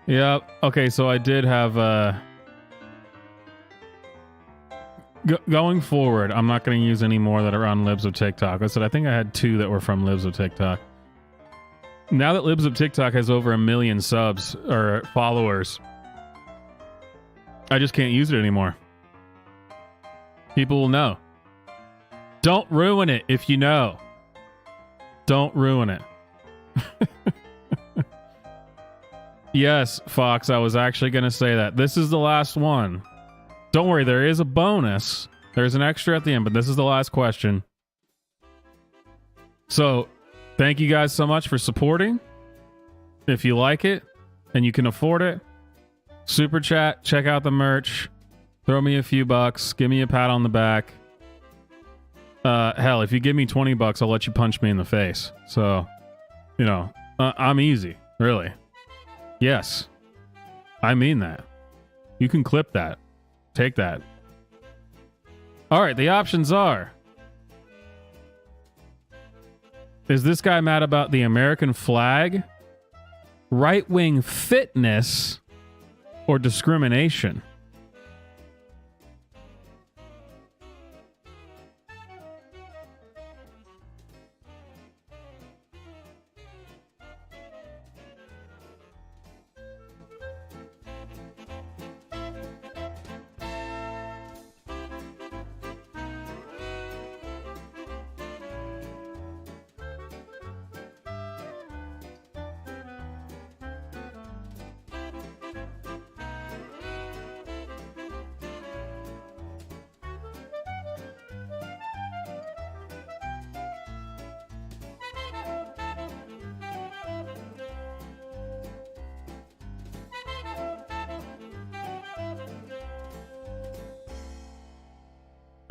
Yep. Okay, so I did have going forward, I'm not going to use any more that are on Libs of TikTok. I said I think I had 2 that were from Libs of TikTok. Now that Libs of TikTok has over 1 million subs or followers, I just can't use it anymore. People will know. Don't ruin it if you know. Don't ruin it. Yes, Fox, I was actually going to say that. This is the last one. Don't worry, there is a bonus. There's an extra at the end, but this is the last question. So, thank you guys so much for supporting. If you like it and you can afford it, super chat, check out the merch, throw me a few bucks, give me a pat on the back. Hell, if you give me $20, I'll let you punch me in the face. So, you know, I'm easy, really. Yes, I mean that. You can clip that. Take that. All right, the options are: is this guy mad about the American flag, right-wing fitness, or discrimination?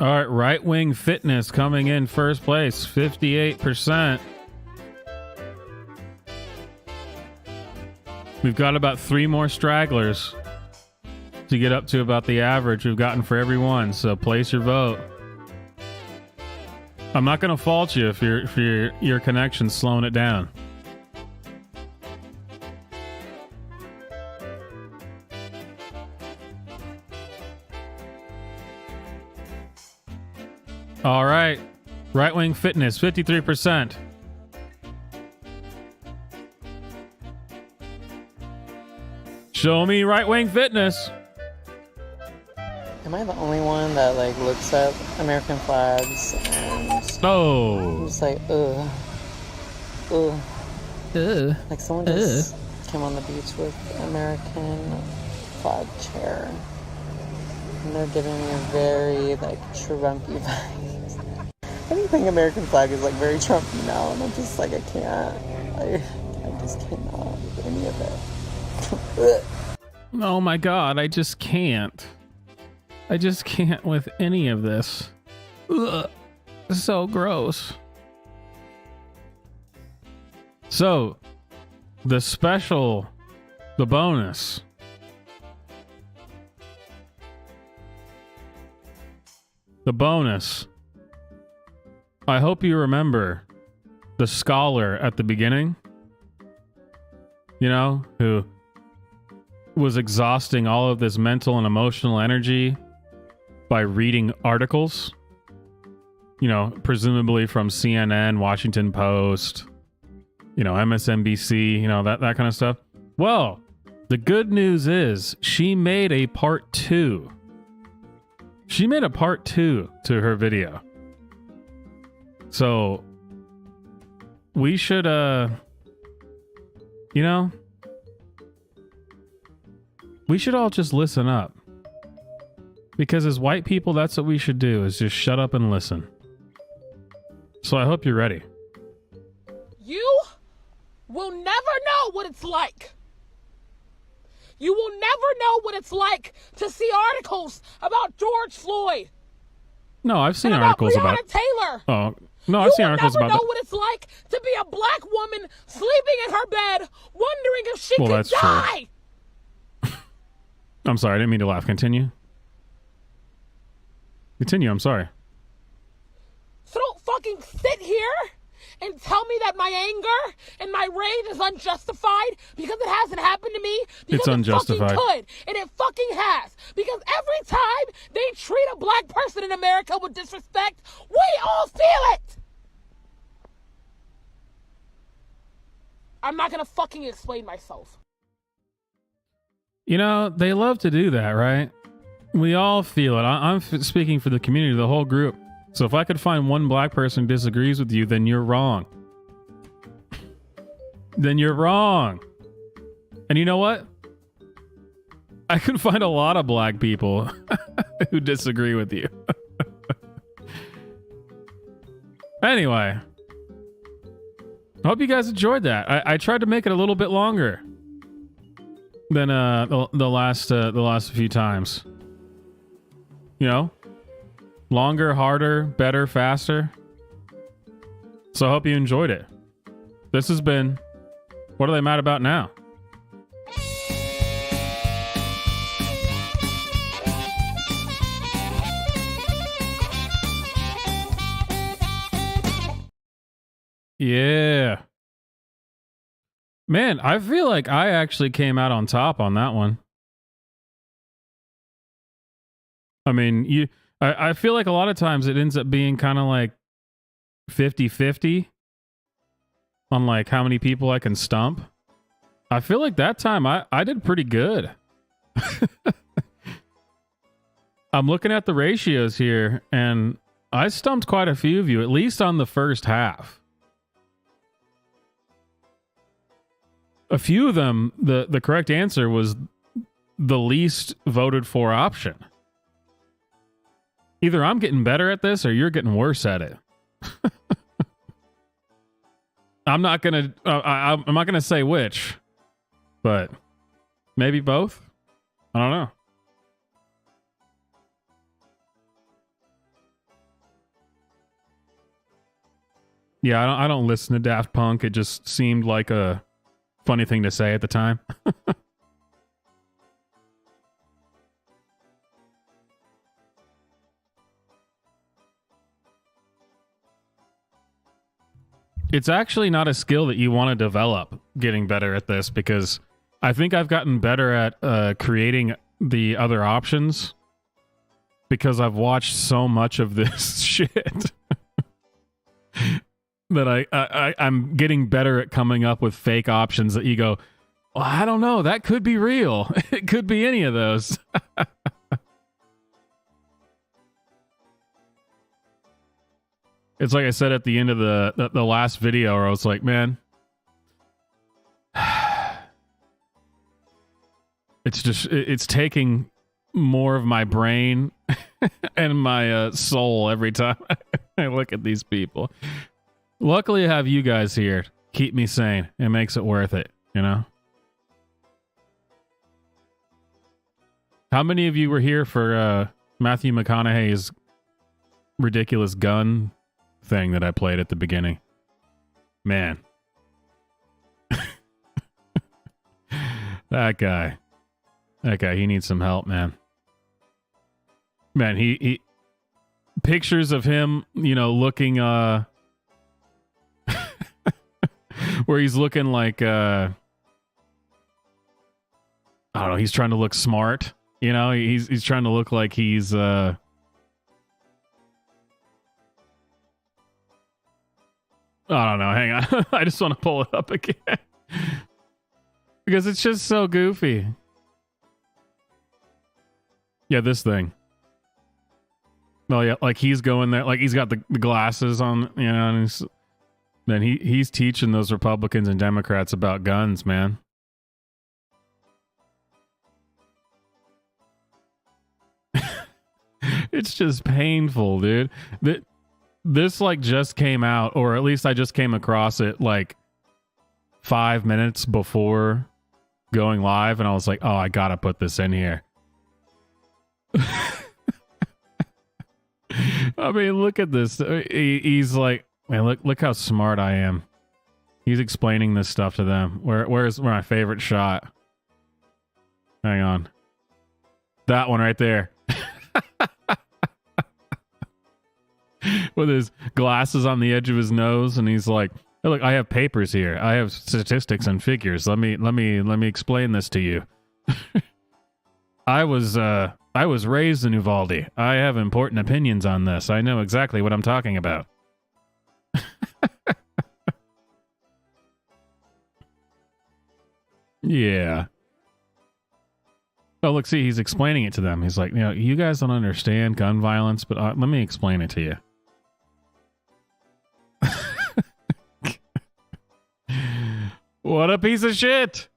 All right, Right Wing Fitness coming in first place, 58%. We've got about 3 more stragglers to get up to about the average we've gotten for everyone, so place your vote. I'm not going to fault you if your connection's slowing it down. All right. Right Wing Fitness, 53%. Show me Right Wing Fitness. Am I the only one that like looks up American flags and just like like someone just came on the beach with American flag chair and they're giving me a very like Trumpy vibes. Anything American flag is like very Trumpy now, and I'm just like I just cannot with any of it. Oh my god, I just can't. I just can't with any of this. Ugh. So gross. So, the bonus. The bonus. I hope you remember the scholar at the beginning. You know, who was exhausting all of this mental and emotional energy by reading articles, you know, presumably from CNN, Washington Post, you know, MSNBC, you know, that kind of stuff. Well, the good news is she made a part 2. She made a part 2 to her video. So we should, you know, we should all just listen up. Because as white people, that's what we should do, is just shut up and listen. So I hope you're ready. You will never know what it's like. You will never know what it's like to see articles about George Floyd. No, I've seen articles about Taylor. Oh, no, I've seen articles about You will never know what it's like to be a black woman sleeping in her bed, wondering if she could that's die. True. I'm sorry, I didn't mean to laugh. Continue. Continue, I'm sorry. So don't fucking sit here and tell me that my anger and my rage is unjustified because it hasn't happened to me. Because it's unjustified. It fucking could, and it fucking has. Because every time they treat a black person in America with disrespect, we all feel it. I'm not gonna fucking explain myself. You know, they love to do that, right? We all feel it. I'm speaking for the community, the whole group. So if I could find one black person who disagrees with you, then you're wrong. Then you're wrong. And you know what? I can find a lot of black people who disagree with you. Anyway, I hope you guys enjoyed that. I tried to make it a little bit longer than the last few times. You know, longer, harder, better, faster. So I hope you enjoyed it. This has been What Are They Mad About Now? Yeah. Man, I feel like I actually came out on top on that one. I mean, I feel like a lot of times it ends up being kind of like 50-50 on like how many people I can stump. I feel like that time I did pretty good. I'm looking at the ratios here and I stumped quite a few of you, at least on the first half. A few of them, the correct answer was the least voted for option. Either I'm getting better at this or you're getting worse at it. I'm not gonna say which, but maybe both. I don't know. Yeah, I don't listen to Daft Punk. It just seemed like a funny thing to say at the time. It's actually not a skill that you want to develop, getting better at this, because I think I've gotten better at creating the other options because I've watched so much of this shit that I'm getting better at coming up with fake options that you go, well, I don't know, that could be real. It could be any of those. It's like I said at the end of the last video, where I was like, man, it's taking more of my brain and my soul every time I look at these people. Luckily, I have you guys here. Keep me sane. It makes it worth it, you know? How many of you were here for Matthew McConaughey's ridiculous gun thing that I played at the beginning? Man. That guy, he needs some help, man. Man, he pictures of him, you know, looking where he's looking like I don't know, he's trying to look smart, you know, he's trying to look like he's I don't know. Hang on. I just want to pull it up again. Because it's just so goofy. Yeah, this thing. Well, yeah, like he's going there, like he's got the glasses on, you know, and he's teaching those Republicans and Democrats about guns, man. It's just painful, dude. This like just came out, or at least I just came across it like 5 minutes before going live, and I was like, oh, I gotta put this in here. I mean, look at this. He's like, man, look how smart I am. He's explaining this stuff to them. Where's my favorite shot? Hang on. That one right there. With his glasses on the edge of his nose, and he's like, hey, look, I have papers here. I have statistics and figures. Let me explain this to you. I was raised in Uvalde. I have important opinions on this. I know exactly what I'm talking about. Yeah. Oh, look, see, he's explaining it to them. He's like, you know, you guys don't understand gun violence, but let me explain it to you. What a piece of shit.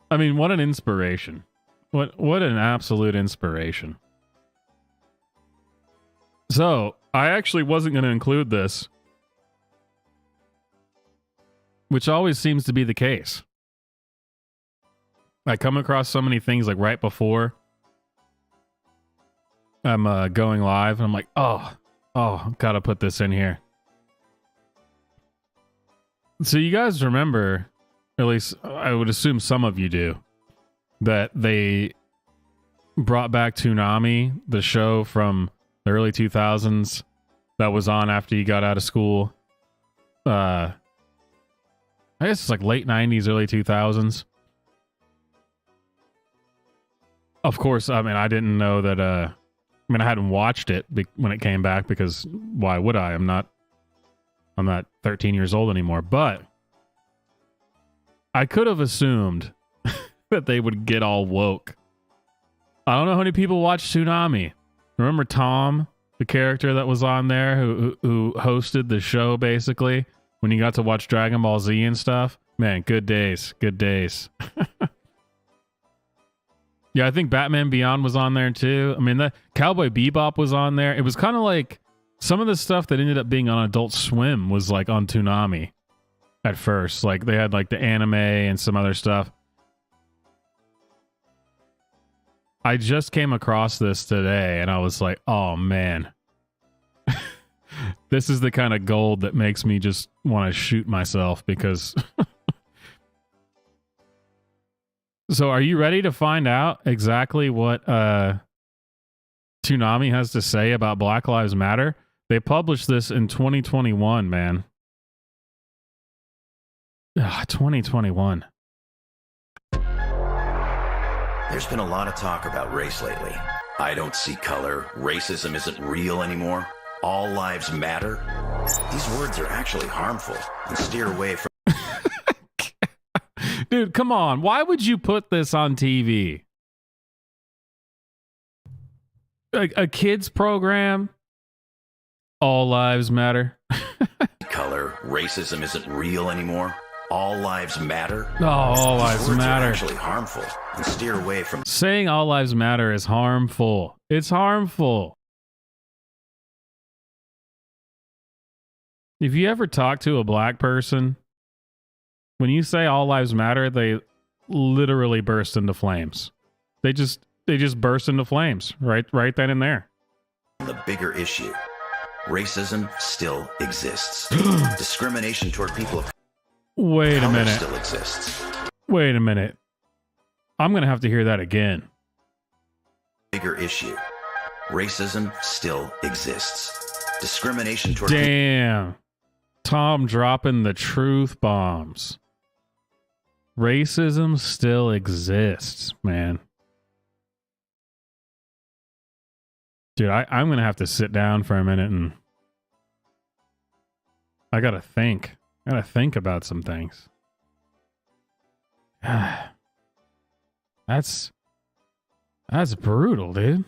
I mean, what an inspiration. What an absolute inspiration. So, I actually wasn't going to include this, which always seems to be the case. I come across so many things like right before I'm going live, and I'm like, oh, gotta put this in here. So you guys remember, at least I would assume some of you do, that they brought back Toonami, the show from the early 2000s that was on after you got out of school. I guess it's like late 90s, early 2000s. Of course, I mean, I didn't know that, I hadn't watched it when it came back, because why would I? I'm not 13 years old anymore, but I could have assumed that they would get all woke. I don't know how many people watch Toonami. Remember Tom, the character that was on there who hosted the show, basically, when you got to watch Dragon Ball Z and stuff? Man, good days. Good days. Yeah, I think Batman Beyond was on there too. I mean, the Cowboy Bebop was on there. It was kind of like some of the stuff that ended up being on Adult Swim was like on Toonami at first. Like they had like the anime and some other stuff. I just came across this today and I was like, oh man. This is the kind of gold that makes me just want to shoot myself because... So are you ready to find out exactly what Toonami has to say about Black Lives Matter? They published this in 2021, man. 2021. There's been a lot of talk about race lately. I don't see color. Racism isn't real anymore. All lives matter. These words are actually harmful and steer away from... Dude, come on. Why would you put this on TV? A kids program? All lives matter. Color. Racism isn't real anymore. All lives matter. Oh, all lives matter. Are actually harmful and steer away from... Saying all lives matter is harmful. It's harmful. If you ever talk to a black person, when you say all lives matter, they literally burst into flames. They just burst into flames right then and there. The bigger issue. Racism still exists. Discrimination toward people of Wait a minute. Still exists. Wait a minute. I'm going to have to hear that again. Bigger issue. Racism still exists. Discrimination toward Damn. Tom dropping the truth bombs. Racism still exists, man. Dude, I'm going to have to sit down for a minute and I got to think. I got to think about some things. That's brutal, dude.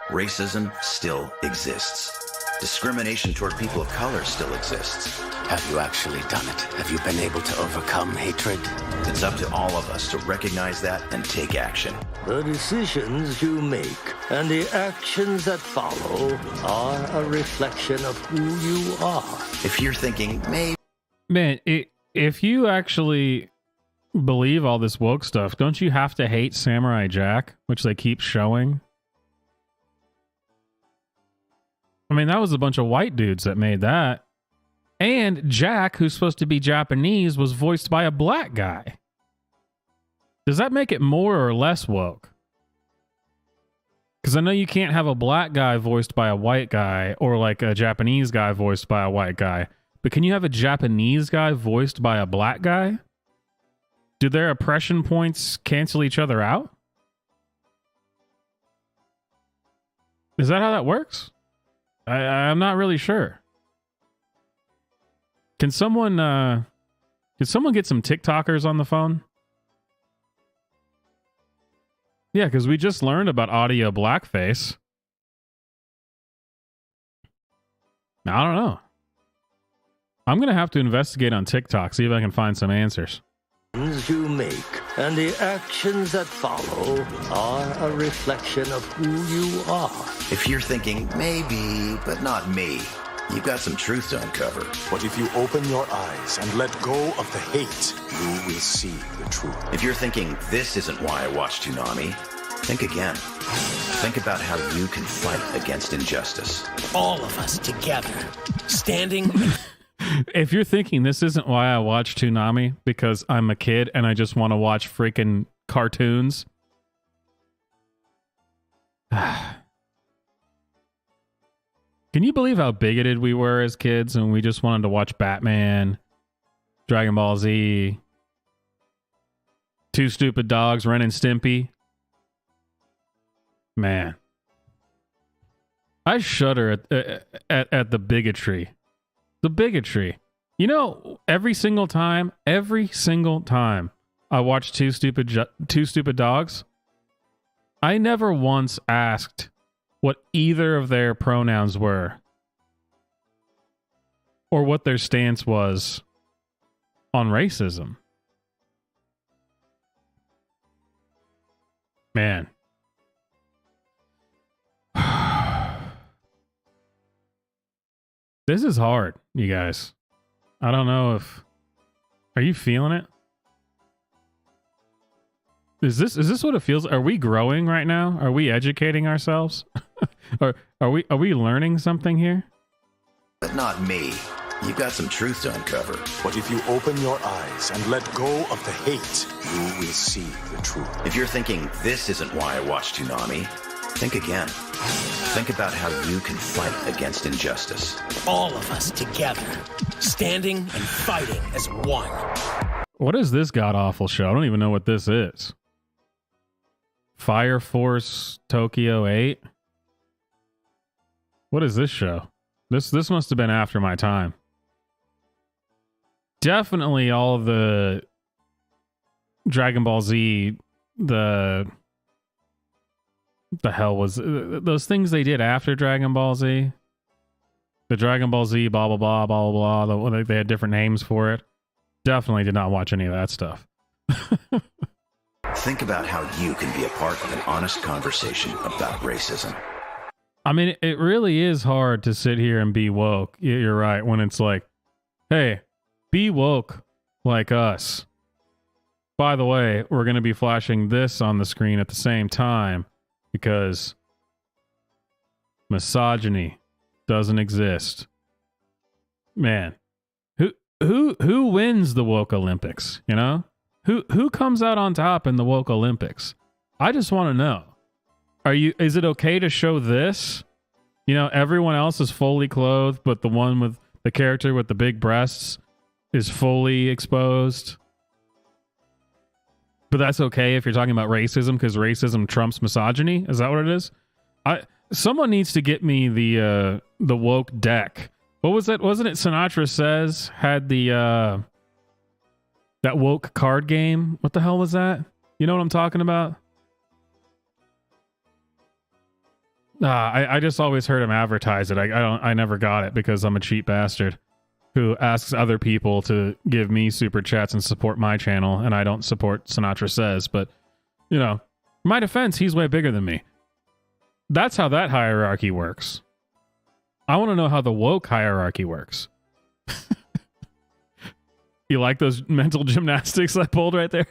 Racism still exists. Discrimination toward people of color still exists. Have you actually done it? Have you been able to overcome hatred? It's up to all of us to recognize that and take action. The decisions you make and the actions that follow are a reflection of who you are. If you're thinking, maybe... Man, if you actually believe all this woke stuff, don't you have to hate Samurai Jack, which they keep showing? I mean, that was a bunch of white dudes that made that. And Jack, who's supposed to be Japanese, was voiced by a black guy. Does that make it more or less woke? Because I know you can't have a black guy voiced by a white guy or like a Japanese guy voiced by a white guy. But can you have a Japanese guy voiced by a black guy? Do their oppression points cancel each other out? Is that how that works? I'm not really sure. Can someone get some TikTokers on the phone? Yeah, because we just learned about audio blackface. I don't know. I'm going to have to investigate on TikTok, see if I can find some answers. You make and the actions that follow are a reflection of who you are. If you're thinking, maybe, but not me, you've got some truth to uncover. But if you open your eyes and let go of the hate, you will see the truth. If you're thinking, this isn't why I watch Toonami, think again. Think about how you can fight against injustice. All of us together, standing... If you're thinking this isn't why I watch Toonami because I'm a kid and I just want to watch freaking cartoons. Can you believe how bigoted we were as kids and we just wanted to watch Batman, Dragon Ball Z, Two Stupid Dogs, Ren and Stimpy? Man. I shudder at the bigotry. The bigotry. You know, every single time I watch Two Stupid Dogs, I never once asked what either of their pronouns were or what their stance was on racism. Man. This is hard, you guys. I don't know if... Are you feeling it? Is this what it feels? Are we growing right now? Are we educating ourselves? Or are we learning something here? But not me. You've got some truth to uncover. But if you open your eyes and let go of the hate, you will see the truth. If you're thinking this isn't why I watch Toonami, think again. Think about how you can fight against injustice. All of us together, standing and fighting as one. What is this god-awful show? I don't even know what this is. Fire Force Tokyo 8? What is this show? This must have been after my time. Definitely all of the Dragon Ball Z, the hell was those things they did after Dragon Ball Z? The Dragon Ball Z, blah, blah, blah, blah, blah, blah. They had different names for it. Definitely did not watch any of that stuff. Think about how you can be a part of an honest conversation about racism. I mean, it really is hard to sit here and be woke. You're right. When it's like, hey, be woke like us. By the way, we're going to be flashing this on the screen at the same time because misogyny doesn't exist. Man, who wins the woke Olympics? You know, who comes out on top in the woke Olympics? I just want to know. Is it okay to show this? You know, everyone else is fully clothed, but the one with the character with the big breasts is fully exposed. But that's okay if you're talking about racism because racism trumps misogyny. Is that what it is? Someone needs to get me the woke deck. What was that? Wasn't it Sinatra Says had the that woke card game? What the hell was that? You know what I'm talking about? I just always heard him advertise it. I never got it because I'm a cheap bastard who asks other people to give me super chats and support my channel, and I don't support Sinatra Says. But, you know, in my defense, he's way bigger than me. That's how that hierarchy works. I want to know how the woke hierarchy works. You like those mental gymnastics I pulled right there?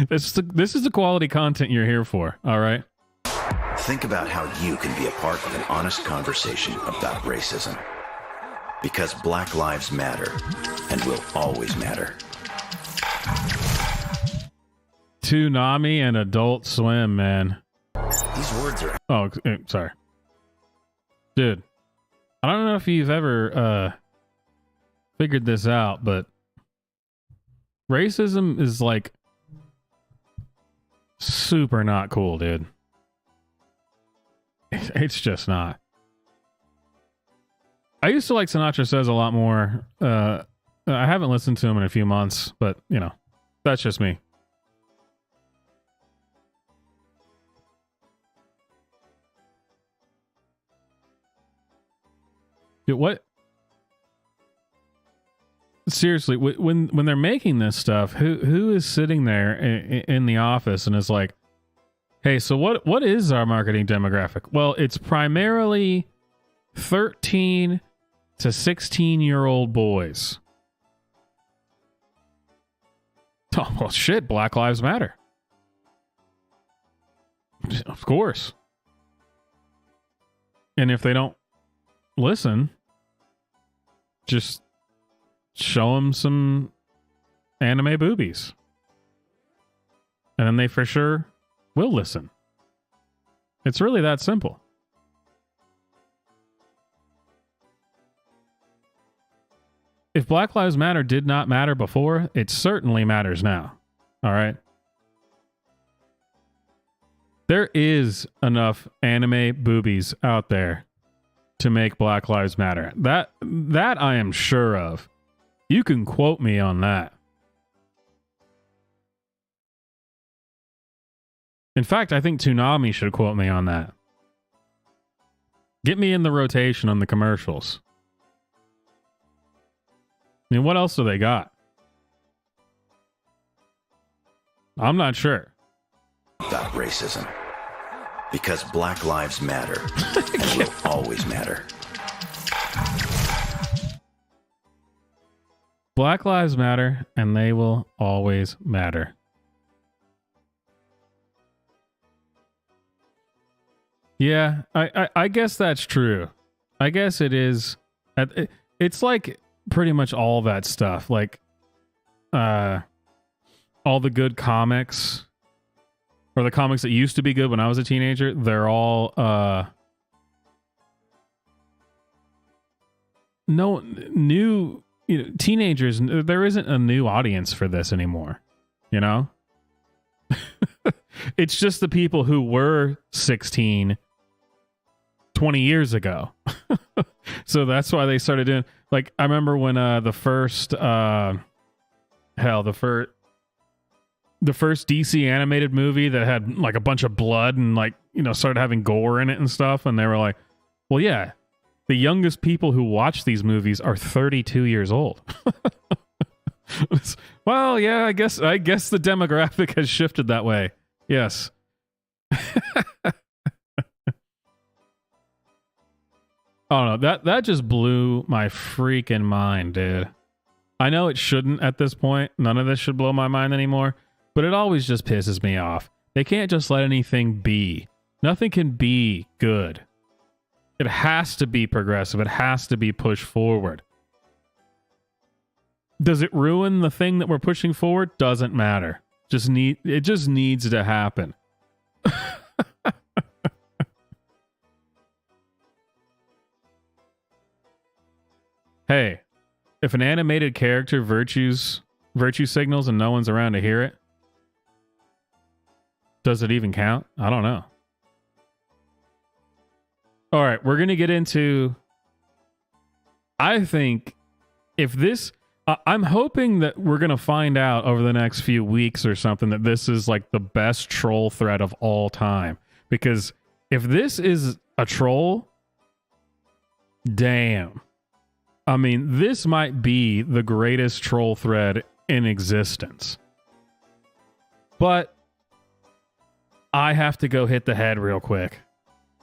This is the quality content you're here for, all right? Think about how you can be a part of an honest conversation about racism. Because Black Lives Matter and will always matter. Toonami and Adult Swim, man. These words are... Oh, sorry. Dude, I don't know if you've ever figured this out, but racism is like super not cool, dude. It's just not. I used to like Sinatra Says a lot more. I haven't listened to him in a few months, but, you know, that's just me. Dude, what? Seriously, when they're making this stuff, who is sitting there in the office and is like, hey, so what is our marketing demographic? Well, it's primarily 13 to 16-year-old boys. Oh, well, shit, Black Lives Matter. Of course. And if they don't listen, just show them some anime boobies. And then they for sure will listen. It's really that simple. If Black Lives Matter did not matter before, it certainly matters now. All right? There is enough anime boobies out there to make Black Lives Matter. That I am sure of. You can quote me on that. In fact, I think Toonami should quote me on that. Get me in the rotation on the commercials. I mean, what else do they got? I'm not sure. About racism. Because Black Lives Matter and will always matter. Black Lives Matter and they will always matter. Yeah, I guess that's true. I guess it is. It's like pretty much all that stuff. Like, all the good comics, or the comics that used to be good when I was a teenager, they're all no new. Teenagers. There isn't a new audience for this anymore. You know, it's just the people who were 16 20 years ago. So that's why they started doing, like, I remember when the first DC animated movie that had like a bunch of blood and like, started having gore in it and stuff, and they were like, well, yeah, the youngest people who watch these movies are 32 years old. Well, yeah, I guess the demographic has shifted that way. Yes. Oh no, that just blew my freaking mind, dude. I know it shouldn't at this point. None of this should blow my mind anymore, but it always just pisses me off. They can't just let anything be. Nothing can be good. It has to be progressive. It has to be pushed forward. Does it ruin the thing that we're pushing forward? Doesn't matter. It just needs to happen. Hey, if an animated character virtue signals and no one's around to hear it, does it even count? I don't know. All right, we're going to get into, I think, if this, I'm hoping that we're going to find out over the next few weeks or something that this is like the best troll thread of all time. Because if this is a troll, damn. I mean, this might be the greatest troll thread in existence. But I have to go hit the head real quick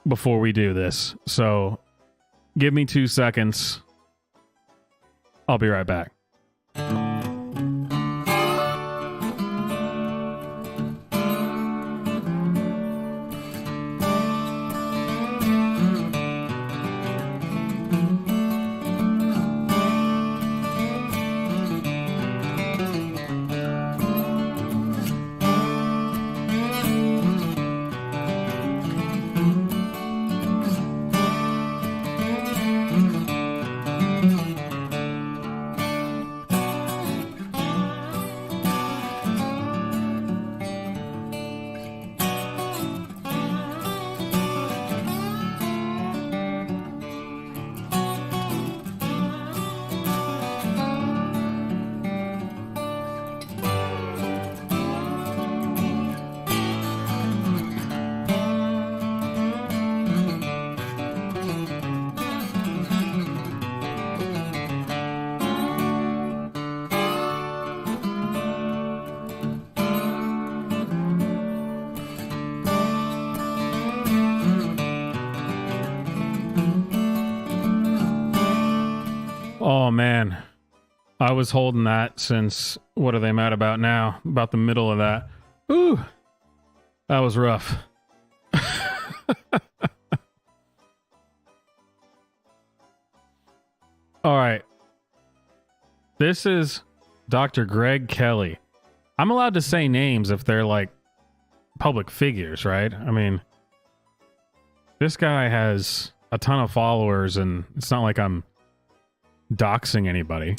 before we do this. So give me 2 seconds. I'll be right back. Oh, man. I was holding that since, what are they mad about now? About the middle of that. Ooh. That was rough. All right. This is Dr. Greg Kelly. I'm allowed to say names if they're like public figures, right? I mean, this guy has a ton of followers and it's not like I'm doxing anybody.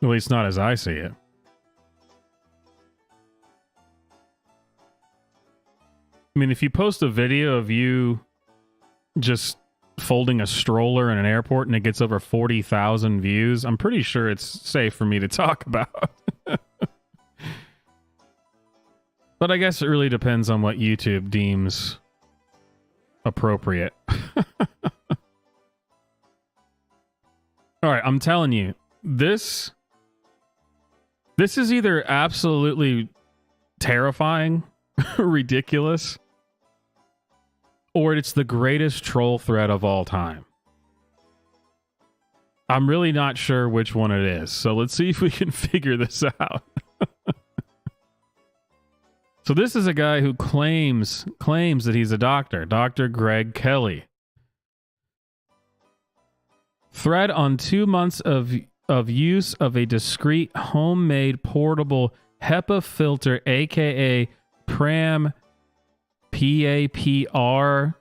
At least not as I see it. I mean, if you post a video of you just folding a stroller in an airport and it gets over 40,000 views, I'm pretty sure it's safe for me to talk about. But I guess it really depends on what YouTube deems appropriate. All right, I'm telling you, this is either absolutely terrifying, ridiculous, or it's the greatest troll thread of all time. I'm really not sure which one it is, so let's see if we can figure this out. So this is a guy who claims that he's a doctor, Dr. Greg Kelly. Thread on 2 months of use of a discreet homemade portable HEPA filter, aka PRAM, PAPR,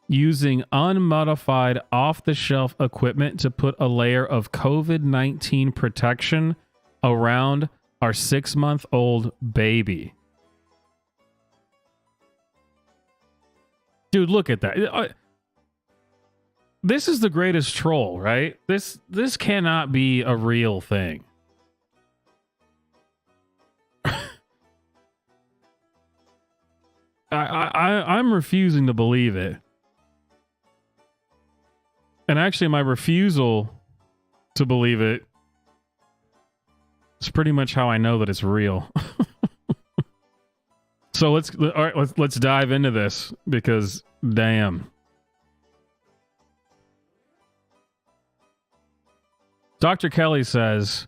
using unmodified off-the-shelf equipment to put a layer of COVID-19 protection around our 6-month-old baby. Dude, look at that. This is the greatest troll, right? This cannot be a real thing. I'm refusing to believe it. And actually, my refusal to believe it is pretty much how I know that it's real. So let's dive into this, because damn. Dr. Kelly says,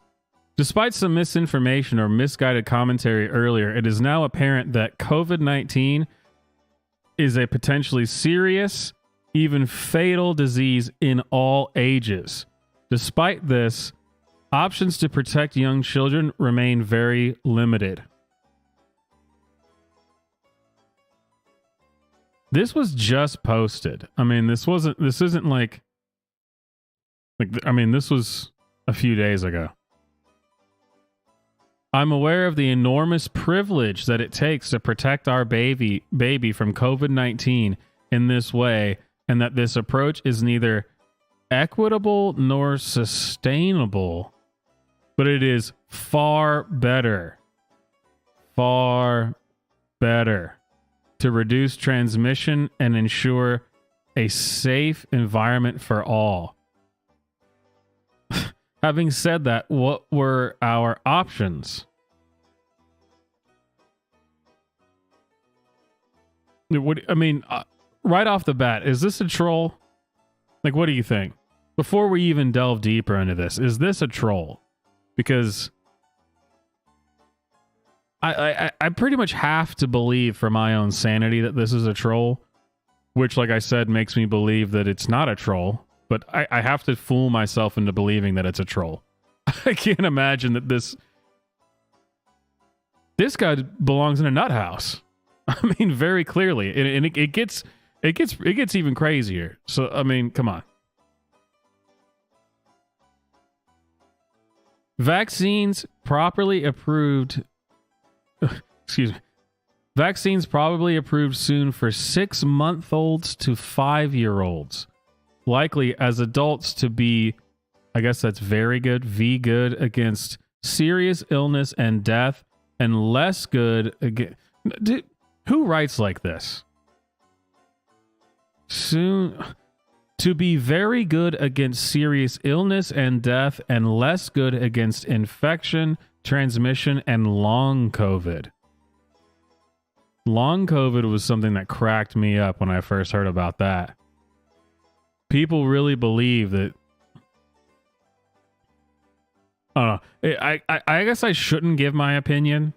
despite some misinformation or misguided commentary earlier, it is now apparent that COVID-19 is a potentially serious, even fatal disease in all ages. Despite this, options to protect young children remain very limited. This was just posted. I mean, this isn't like I mean, this was a few days ago. I'm aware of the enormous privilege that it takes to protect our baby from COVID-19 in this way, and that this approach is neither equitable nor sustainable, but it is far better to reduce transmission and ensure a safe environment for all. Having said that, what were our options? Right off the bat, is this a troll? Like, what do you think? Before we even delve deeper into this, is this a troll? Because I pretty much have to believe for my own sanity that this is a troll, which, like I said, makes me believe that it's not a troll. But I have to fool myself into believing that it's a troll. I can't imagine that this guy belongs in a nut house. I mean, very clearly, and it gets even crazier. So I mean, come on. Vaccines probably approved soon for 6-month-olds to 5-year-olds. Likely as adults to be, I guess that's very good, good against serious illness and death, and less good against... Who writes like this? Soon to be very good against serious illness and death, and less good against infection, transmission, and long COVID. Long COVID was something that cracked me up when I first heard about that. People really believe that. I don't know. I guess I shouldn't give my opinion.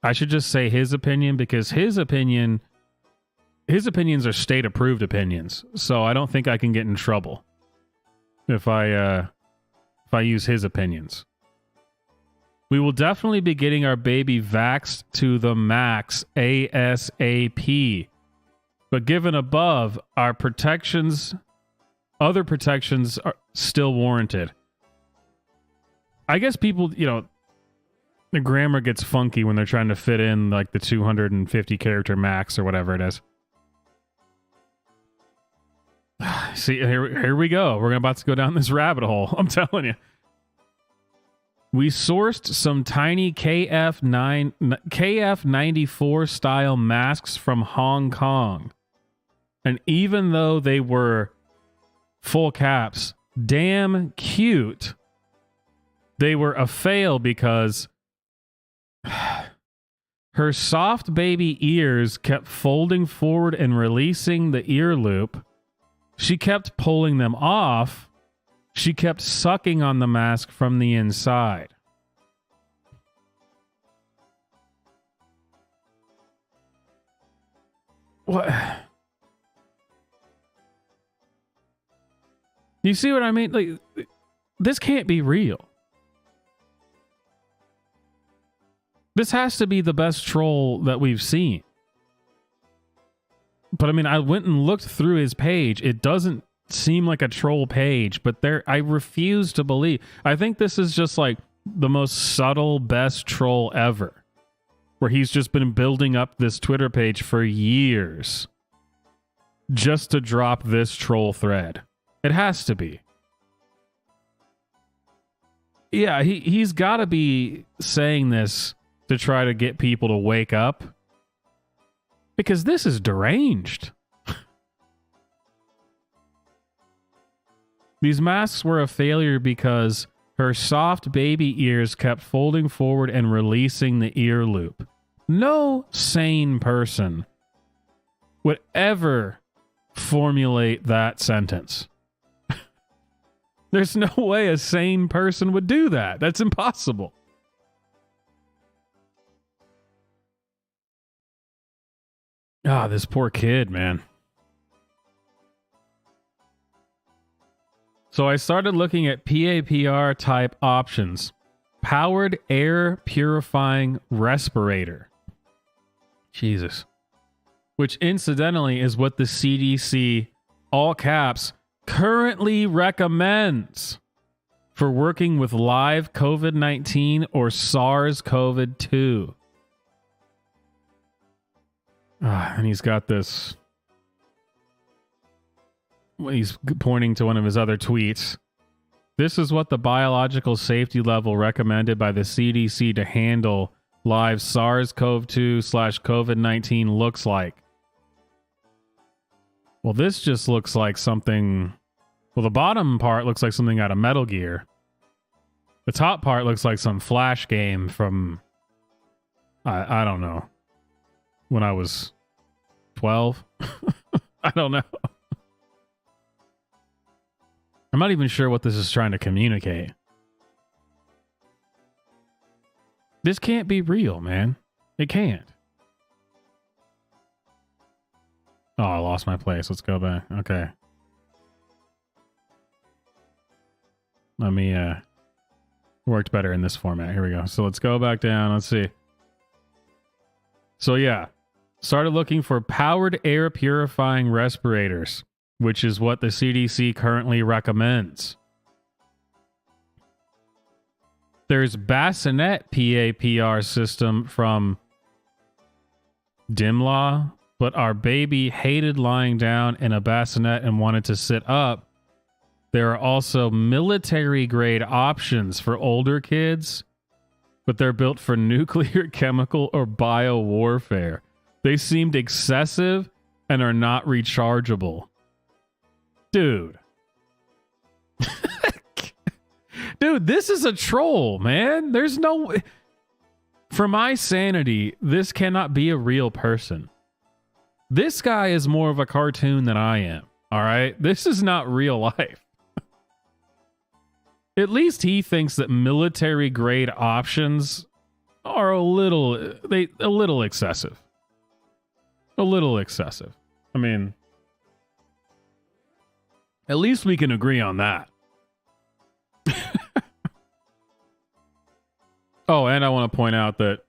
I should just say his opinion, because his opinions are state approved opinions. So I don't think I can get in trouble if I use his opinions. We will definitely be getting our baby vaxxed to the max ASAP. But given above, our other protections are still warranted. I guess people, the grammar gets funky when they're trying to fit in like the 250 character max or whatever it is. See, here we go. We're about to go down this rabbit hole. I'm telling you. We sourced some tiny KF94 style masks from Hong Kong. And even though they were full caps, damn cute, they were a fail because her soft baby ears kept folding forward and releasing the ear loop. She kept pulling them off. She kept sucking on the mask from the inside. what? You see what I mean? Like, this can't be real. This has to be the best troll that we've seen. But I mean, I went and looked through his page. It doesn't seem like a troll page, but I refuse to believe. I think this is just like the most subtle, best troll ever, where he's just been building up this Twitter page for years just to drop this troll thread. It has to be. Yeah, he's got to be saying this to try to get people to wake up, because this is deranged. These masks were a failure because her soft baby ears kept folding forward and releasing the ear loop. No sane person would ever formulate that sentence. There's no way a sane person would do that. That's impossible. Ah, this poor kid, man. So I started looking at PAPR type options. Powered air purifying respirator. Jesus. Which incidentally is what the CDC, all caps, currently recommends for working with live COVID-19 or SARS-CoV-2. And he's got this. He's pointing to one of his other tweets. This is what the biological safety level recommended by the CDC to handle live SARS-CoV-2/COVID-19 looks like. Well, this just looks like something. Well, the bottom part looks like something out of Metal Gear. The top part looks like some Flash game from, I don't know, when I was 12. I don't know. I'm not even sure what this is trying to communicate. This can't be real, man. It can't. Oh, I lost my place. Let's go back. Okay. Let me, worked better in this format. Here we go. So let's go back down. Let's see. So yeah, started looking for powered air purifying respirators, which is what the CDC currently recommends. There's bassinet PAPR system from Dimlaw, but our baby hated lying down in a bassinet and wanted to sit up. There are also military grade options for older kids, but they're built for nuclear, chemical, or bio warfare. They seemed excessive and are not rechargeable. Dude. Dude, this is a troll, man. There's no... For my sanity, this cannot be a real person. This guy is more of a cartoon than I am, all right? This is not real life. At least he thinks that military grade options are a little excessive. A little excessive. I mean, at least we can agree on that. Oh, and I want to point out that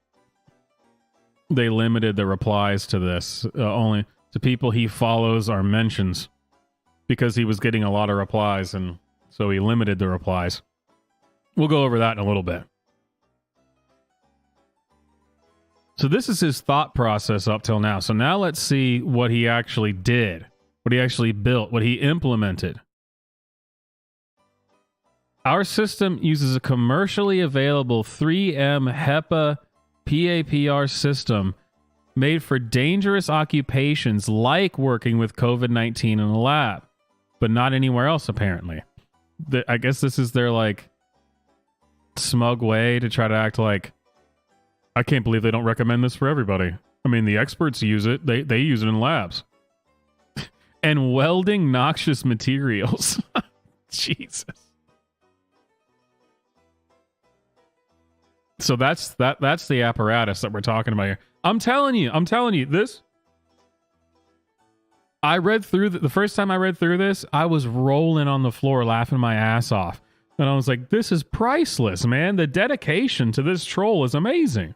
they limited the replies to this only to people he follows or mentions, because he was getting a lot of replies, and so he limited the replies. We'll go over that in a little bit. So this is his thought process up till now. So now let's see what he actually did, what he actually built, what he implemented. Our system uses a commercially available 3M HEPA PAPR system made for dangerous occupations like working with COVID-19 in a lab, but not anywhere else, apparently. I guess this is their, like, smug way to try to act like, I can't believe they don't recommend this for everybody. I mean, the experts use it. They use it in labs. And welding noxious materials. Jesus. So that's the apparatus that we're talking about here. I'm telling you, I read through the first time I read through this, I was rolling on the floor laughing my ass off. And I was like, this is priceless, man. The dedication to this troll is amazing.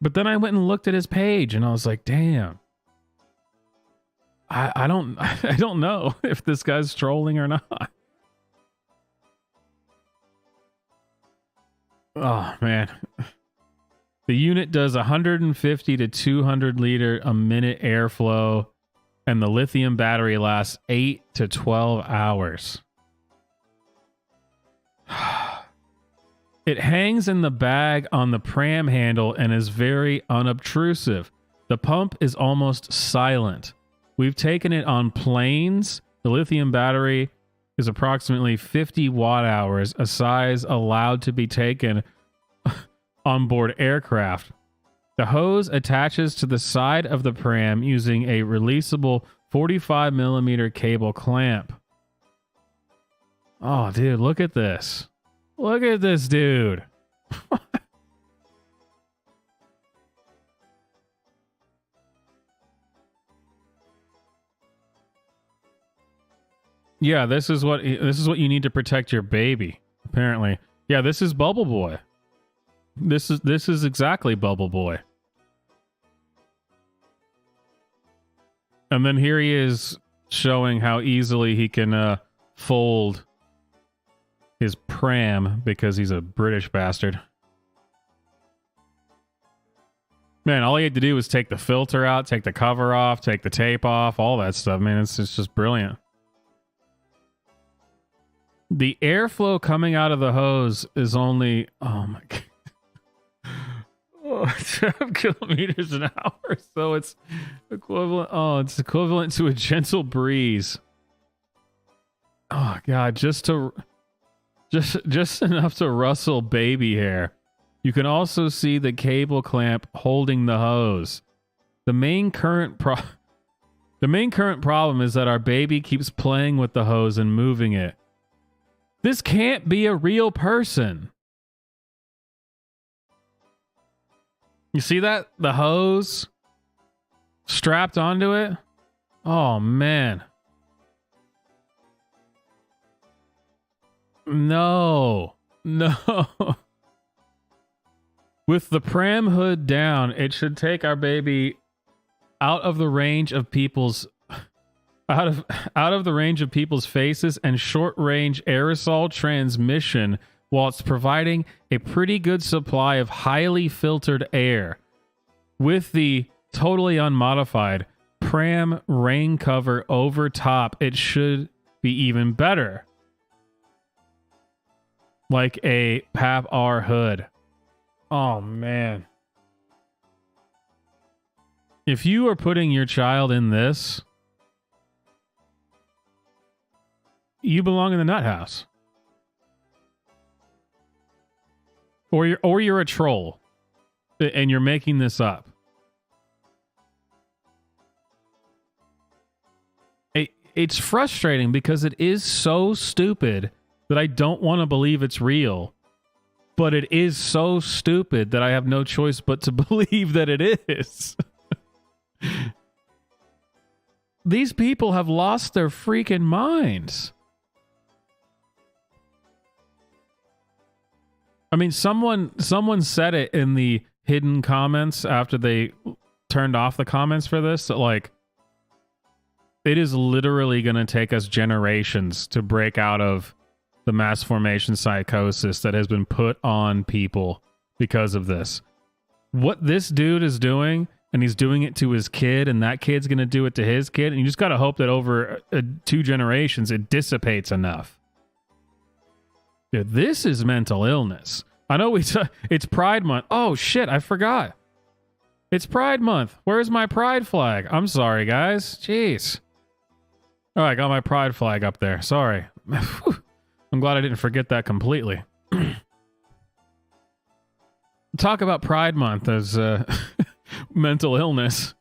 But then I went and looked at his page and I was like, damn. I don't know if this guy's trolling or not. Oh, man. The unit does 150 to 200 liter a minute airflow, and the lithium battery lasts 8 to 12 hours. It hangs in the bag on the pram handle and is very unobtrusive. The pump is almost silent. We've taken it on planes. The lithium battery is approximately 50 watt hours, a size allowed to be taken on board aircraft. The hose attaches to the side of the pram using a releasable 45 millimeter cable clamp. Oh, dude, look at this. Look at this dude. Yeah, this is what you need to protect your baby, apparently. Yeah, this is Bubble Boy. This is exactly Bubble Boy. And then here he is showing how easily he can fold his pram because he's a British bastard. Man, all he had to do was take the filter out, take the cover off, take the tape off, all that stuff. Man, it's just brilliant. The airflow coming out of the hose is only, oh my God, 7 kilometers an hour. So it's equivalent. Oh, it's equivalent to a gentle breeze. Oh God, just enough to rustle baby hair. You can also see the cable clamp holding the hose. The main current problem is that our baby keeps playing with the hose and moving it. This can't be a real person. You see that? The hose strapped onto it? Oh, man. No. With the pram hood down, it should take our baby out of the range of people's faces and short-range aerosol transmission, while it's providing a pretty good supply of highly filtered air. With the totally unmodified pram rain cover over top, it should be even better. Like a PAP R hood. Oh, man. If you are putting your child in this, you belong in the nut house. Or you're a troll and you're making this up. It's frustrating because it is so stupid that I don't want to believe it's real. But it is so stupid that I have no choice but to believe that it is. These people have lost their freaking minds. I mean, someone said it in the hidden comments after they turned off the comments for this, that like, it is literally going to take us generations to break out of the mass formation psychosis that has been put on people because of this. What this dude is doing, and he's doing it to his kid, and that kid's going to do it to his kid, and you just got to hope that over 2 generations it dissipates enough. Dude, this is mental illness. I know it's Pride Month. Oh, shit, I forgot. It's Pride Month. Where's my Pride flag? I'm sorry, guys. Jeez. Oh, I got my Pride flag up there. Sorry. I'm glad I didn't forget that completely. Talk about Pride Month as mental illness.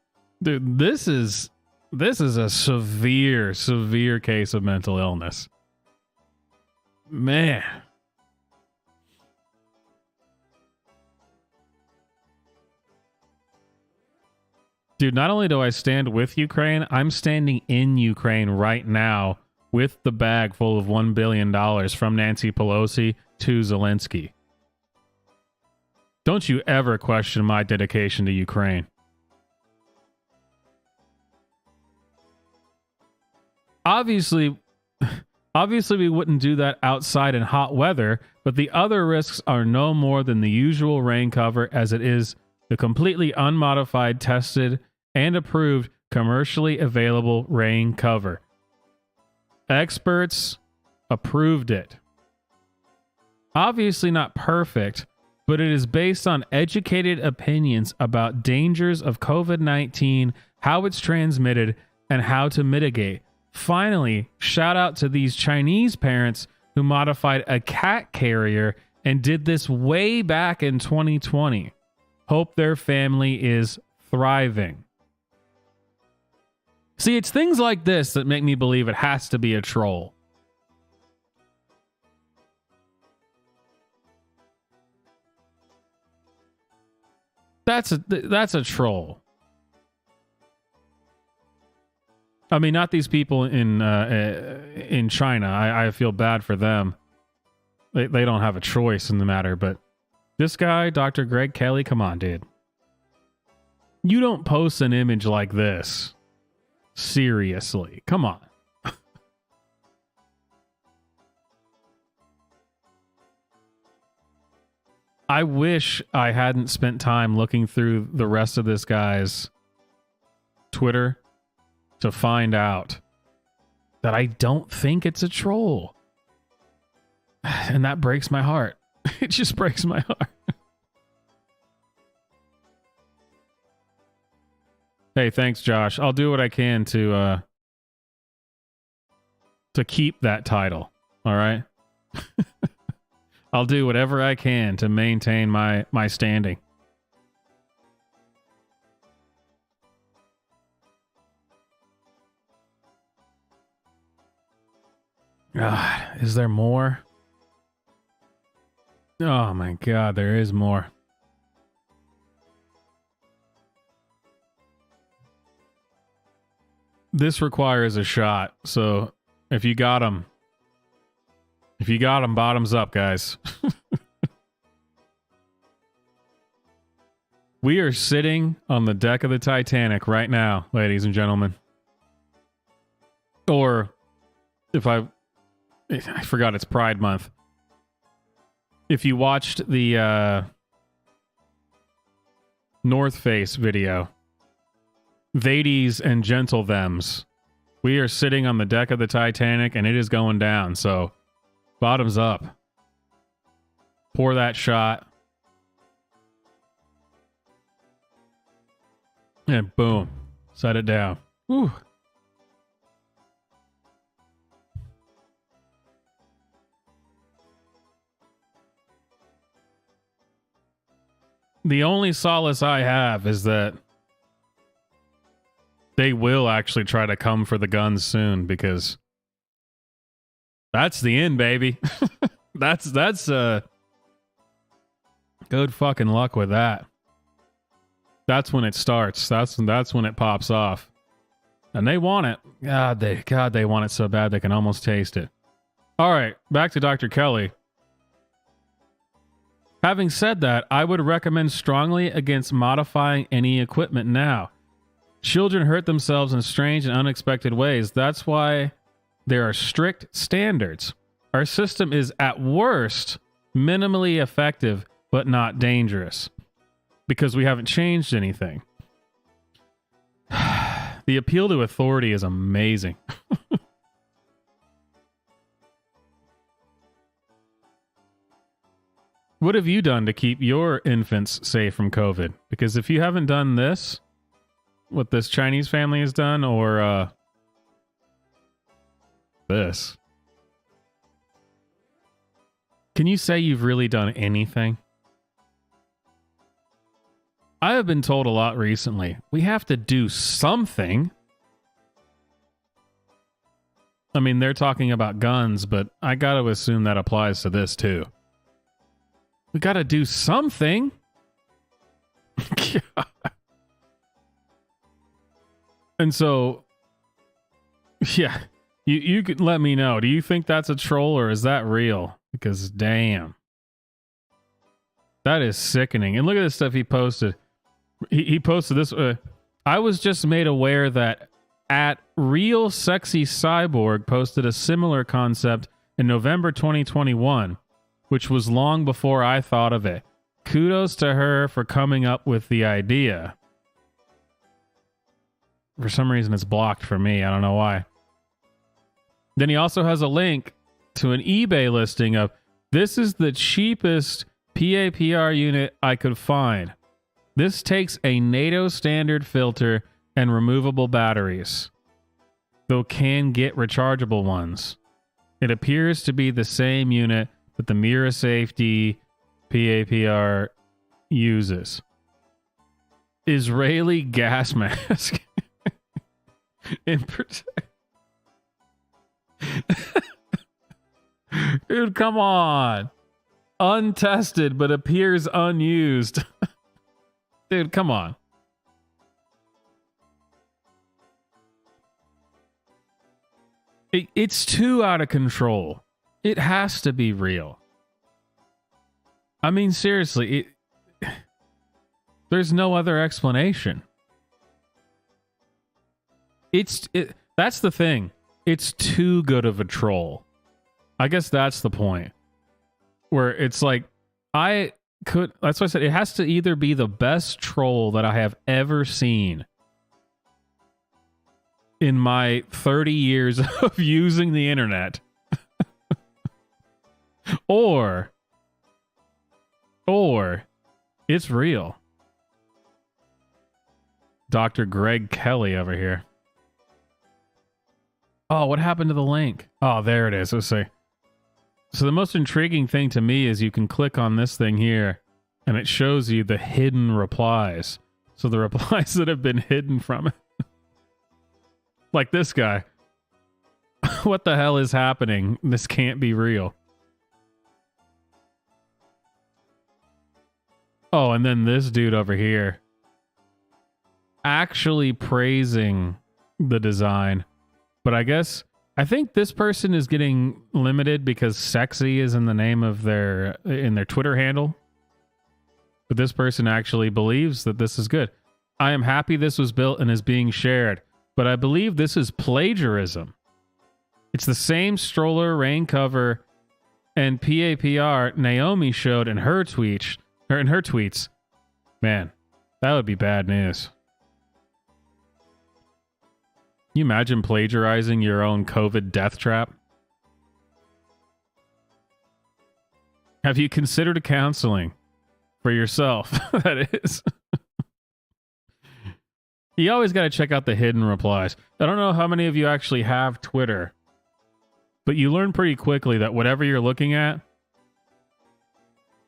Dude, this is a severe case of mental illness. Man. Dude, not only do I stand with Ukraine, I'm standing in Ukraine right now with the bag full of $1 billion from Nancy Pelosi to Zelensky. Don't you ever question my dedication to Ukraine. Obviously, we wouldn't do that outside in hot weather, but the other risks are no more than the usual rain cover, as it is the completely unmodified, tested, and approved commercially available rain cover. Experts approved it. Obviously not perfect, but it is based on educated opinions about dangers of COVID-19, how it's transmitted, and how to mitigate. Finally, shout out to these Chinese parents who modified a cat carrier and did this way back in 2020. Hope their family is thriving. See, it's things like this that make me believe it has to be a troll. That's a troll. I mean, not these people in China. I feel bad for them. They don't have a choice in the matter, but this guy, Dr. Greg Kelly, come on, dude. You don't post an image like this. Seriously, come on. I wish I hadn't spent time looking through the rest of this guy's Twitter to find out that I don't think it's a troll. And that breaks my heart. It just breaks my heart. Hey, thanks, Josh. I'll do what I can to keep that title. All right? I'll do whatever I can to maintain my standing. God, is there more? Oh my God, there is more. This requires a shot, so if you got them, bottoms up, guys. We are sitting on the deck of the Titanic right now, ladies and gentlemen. Or, if I forgot it's Pride Month. If you watched the North Face video, Ladies and Gentle Thems, we are sitting on the deck of the Titanic and it is going down, so bottoms up. Pour that shot. And boom. Set it down. Whew. The only solace I have is that they will actually try to come for the guns soon, because that's the end, baby. that's good fucking luck with that. That's when it starts. That's when it pops off. And they want it. God, they want it so bad they can almost taste it. All right, back to Dr. Kelly. Having said that, I would recommend strongly against modifying any equipment now. Children hurt themselves in strange and unexpected ways. That's why there are strict standards. Our system is, at worst, minimally effective, but not dangerous, because we haven't changed anything. The appeal to authority is amazing. What have you done to keep your infants safe from COVID? Because if you haven't done this, what this Chinese family has done, or this, can you say you've really done anything? I have been told a lot recently, we have to do something. I mean, they're talking about guns, but I got to assume that applies to this too. We got to do something. And so, yeah, you could let me know. Do you think that's a troll or is that real? Because damn, that is sickening. And look at this stuff he posted. He posted this. I was just made aware that at Real Sexy Cyborg posted a similar concept in November 2021, which was long before I thought of it. Kudos to her for coming up with the idea. For some reason, it's blocked for me. I don't know why. Then he also has a link to an eBay listing of, this is the cheapest PAPR unit I could find. This takes a NATO standard filter and removable batteries, though can get rechargeable ones. It appears to be the same unit that the Mira Safety PAPR uses. Israeli gas mask. Dude, come on. Untested, but appears unused. Dude, come on. It's too out of control. It has to be real. I mean, seriously, there's no other explanation. That's the thing. It's too good of a troll. I guess that's the point. Where it's like, that's why I said it has to either be the best troll that I have ever seen in my 30 years of using the internet, or it's real. Dr. Greg Kelly over here. Oh, what happened to the link? Oh, there it is. Let's see. So the most intriguing thing to me is you can click on this thing here and it shows you the hidden replies. So the replies that have been hidden from it. Like this guy. What the hell is happening? This can't be real. Oh, and then this dude over here actually praising the design. But I think this person is getting limited because sexy is in the name of their Twitter handle. But this person actually believes that this is good. I am happy this was built and is being shared, but I believe this is plagiarism. It's the same stroller rain cover and PAPR Naomi showed in her tweets. Man, that would be bad news. Can you imagine plagiarizing your own COVID death trap? Have you considered counseling for yourself? That is. You always got to check out the hidden replies. I don't know how many of you actually have Twitter, but you learn pretty quickly that whatever you're looking at,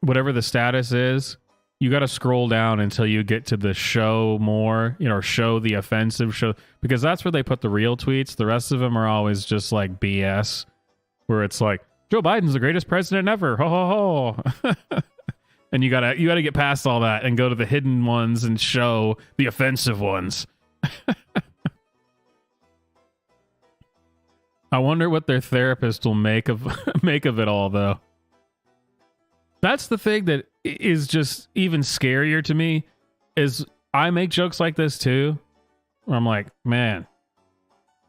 whatever the status is, you got to scroll down until you get to the show more, show the offensive show, because that's where they put the real tweets. The rest of them are always just like BS, where it's like, Joe Biden's the greatest president ever. Ho, ho, ho. And you gotta get past all that and go to the hidden ones and show the offensive ones. I wonder what their therapist will make of it all, though. That's the thing that is just even scarier to me, is I make jokes like this too, where I'm like, man,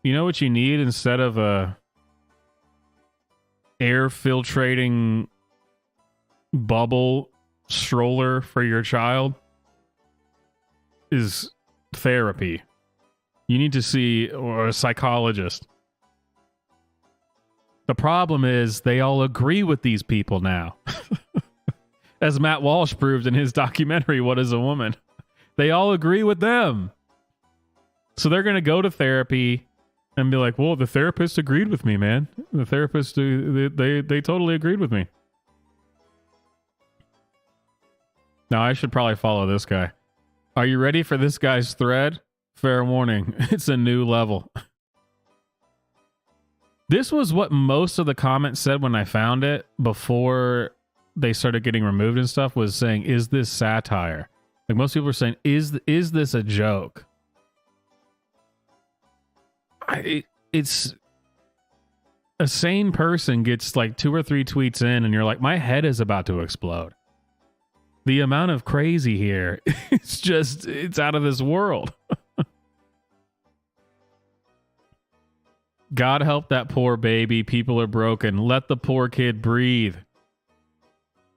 you know what you need instead of a air filtrating bubble stroller for your child is therapy. You need to see a psychologist. The problem is they all agree with these people now. As Matt Walsh proved in his documentary, What is a Woman? They all agree with them. So they're going to go to therapy and be like, well, the therapist agreed with me, man. The therapist, they totally agreed with me. Now, I should probably follow this guy. Are you ready for this guy's thread? Fair warning, it's a new level. This was what most of the comments said when I found it before they started getting removed and stuff, was saying, is this satire? Like most people were saying, is this a joke? it's a sane person gets like 2 or 3 tweets in and you're like, my head is about to explode. The amount of crazy here, it's out of this world. God help that poor baby. People are broken. Let the poor kid breathe.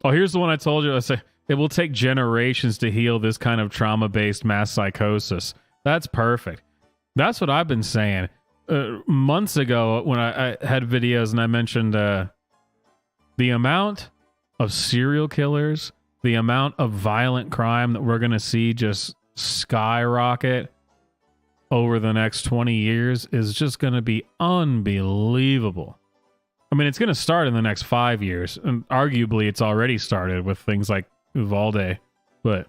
Oh, here's the one I told you. I say it will take generations to heal this kind of trauma-based mass psychosis. That's perfect. That's what I've been saying. Months ago when I had videos and I mentioned the amount of serial killers, the amount of violent crime that we're going to see just skyrocket over the next 20 years is just going to be unbelievable. I mean, it's going to start in the next 5 years, and arguably it's already started with things like Uvalde. But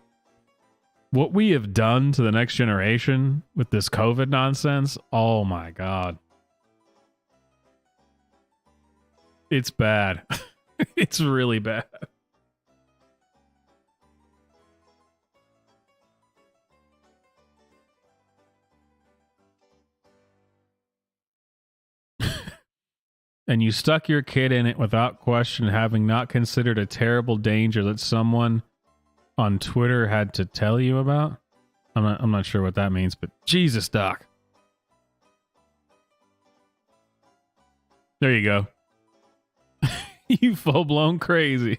what we have done to the next generation with this COVID nonsense, oh my God. It's bad. It's really bad. And you stuck your kid in it without question, having not considered a terrible danger that someone on Twitter had to tell you about? I'm not sure what that means, but Jesus, Doc. There you go. You full-blown crazy.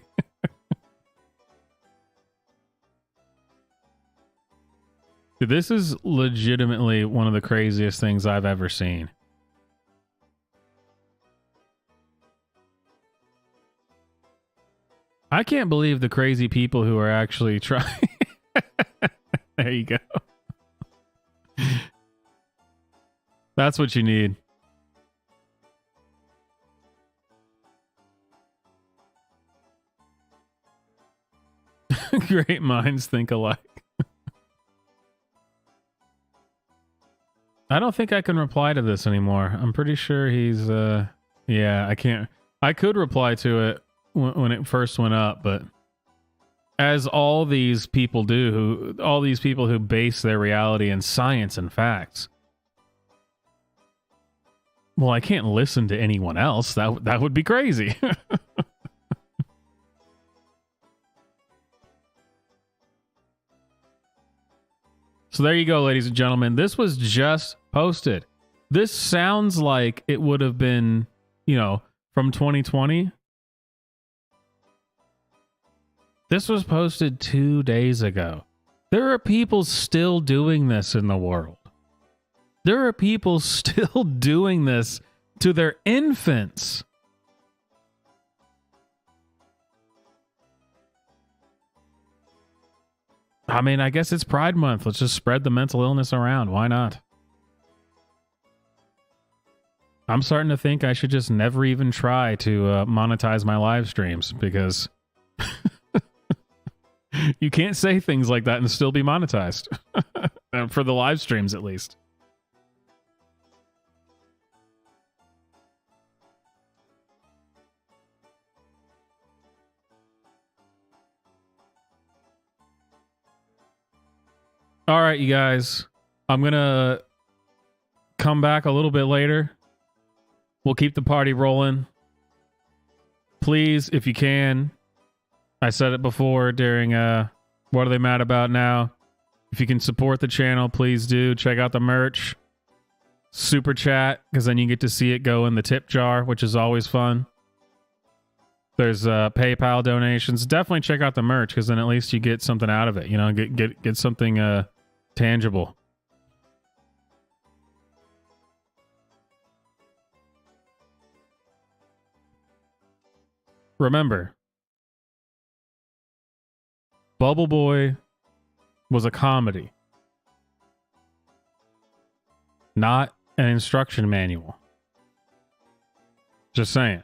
Dude, this is legitimately one of the craziest things I've ever seen. I can't believe the crazy people who are actually trying. There you go. That's what you need. Great minds think alike. I don't think I can reply to this anymore. I'm pretty sure he's yeah, I can't. I could reply to it when it first went up, but as all these people do, all these people who base their reality in science and facts, well, I can't listen to anyone else. That would be crazy. So there you go, ladies and gentlemen. This was just posted. This sounds like it would have been, from 2020. This was posted 2 days ago. There are people still doing this in the world. There are people still doing this to their infants. I mean, I guess it's Pride Month. Let's just spread the mental illness around. Why not? I'm starting to think I should just never even try to monetize my live streams because you can't say things like that and still be monetized. For the live streams, at least. All right, you guys. I'm going to come back a little bit later. We'll keep the party rolling. Please, if you can. I said it before during What Are They Mad About Now? If you can support the channel, please do. Check out the merch. Super chat, because then you get to see it go in the tip jar, which is always fun. There's PayPal donations. Definitely check out the merch, because then at least you get something out of it. Get something tangible. Remember, Bubble Boy was a comedy, not an instruction manual. Just saying.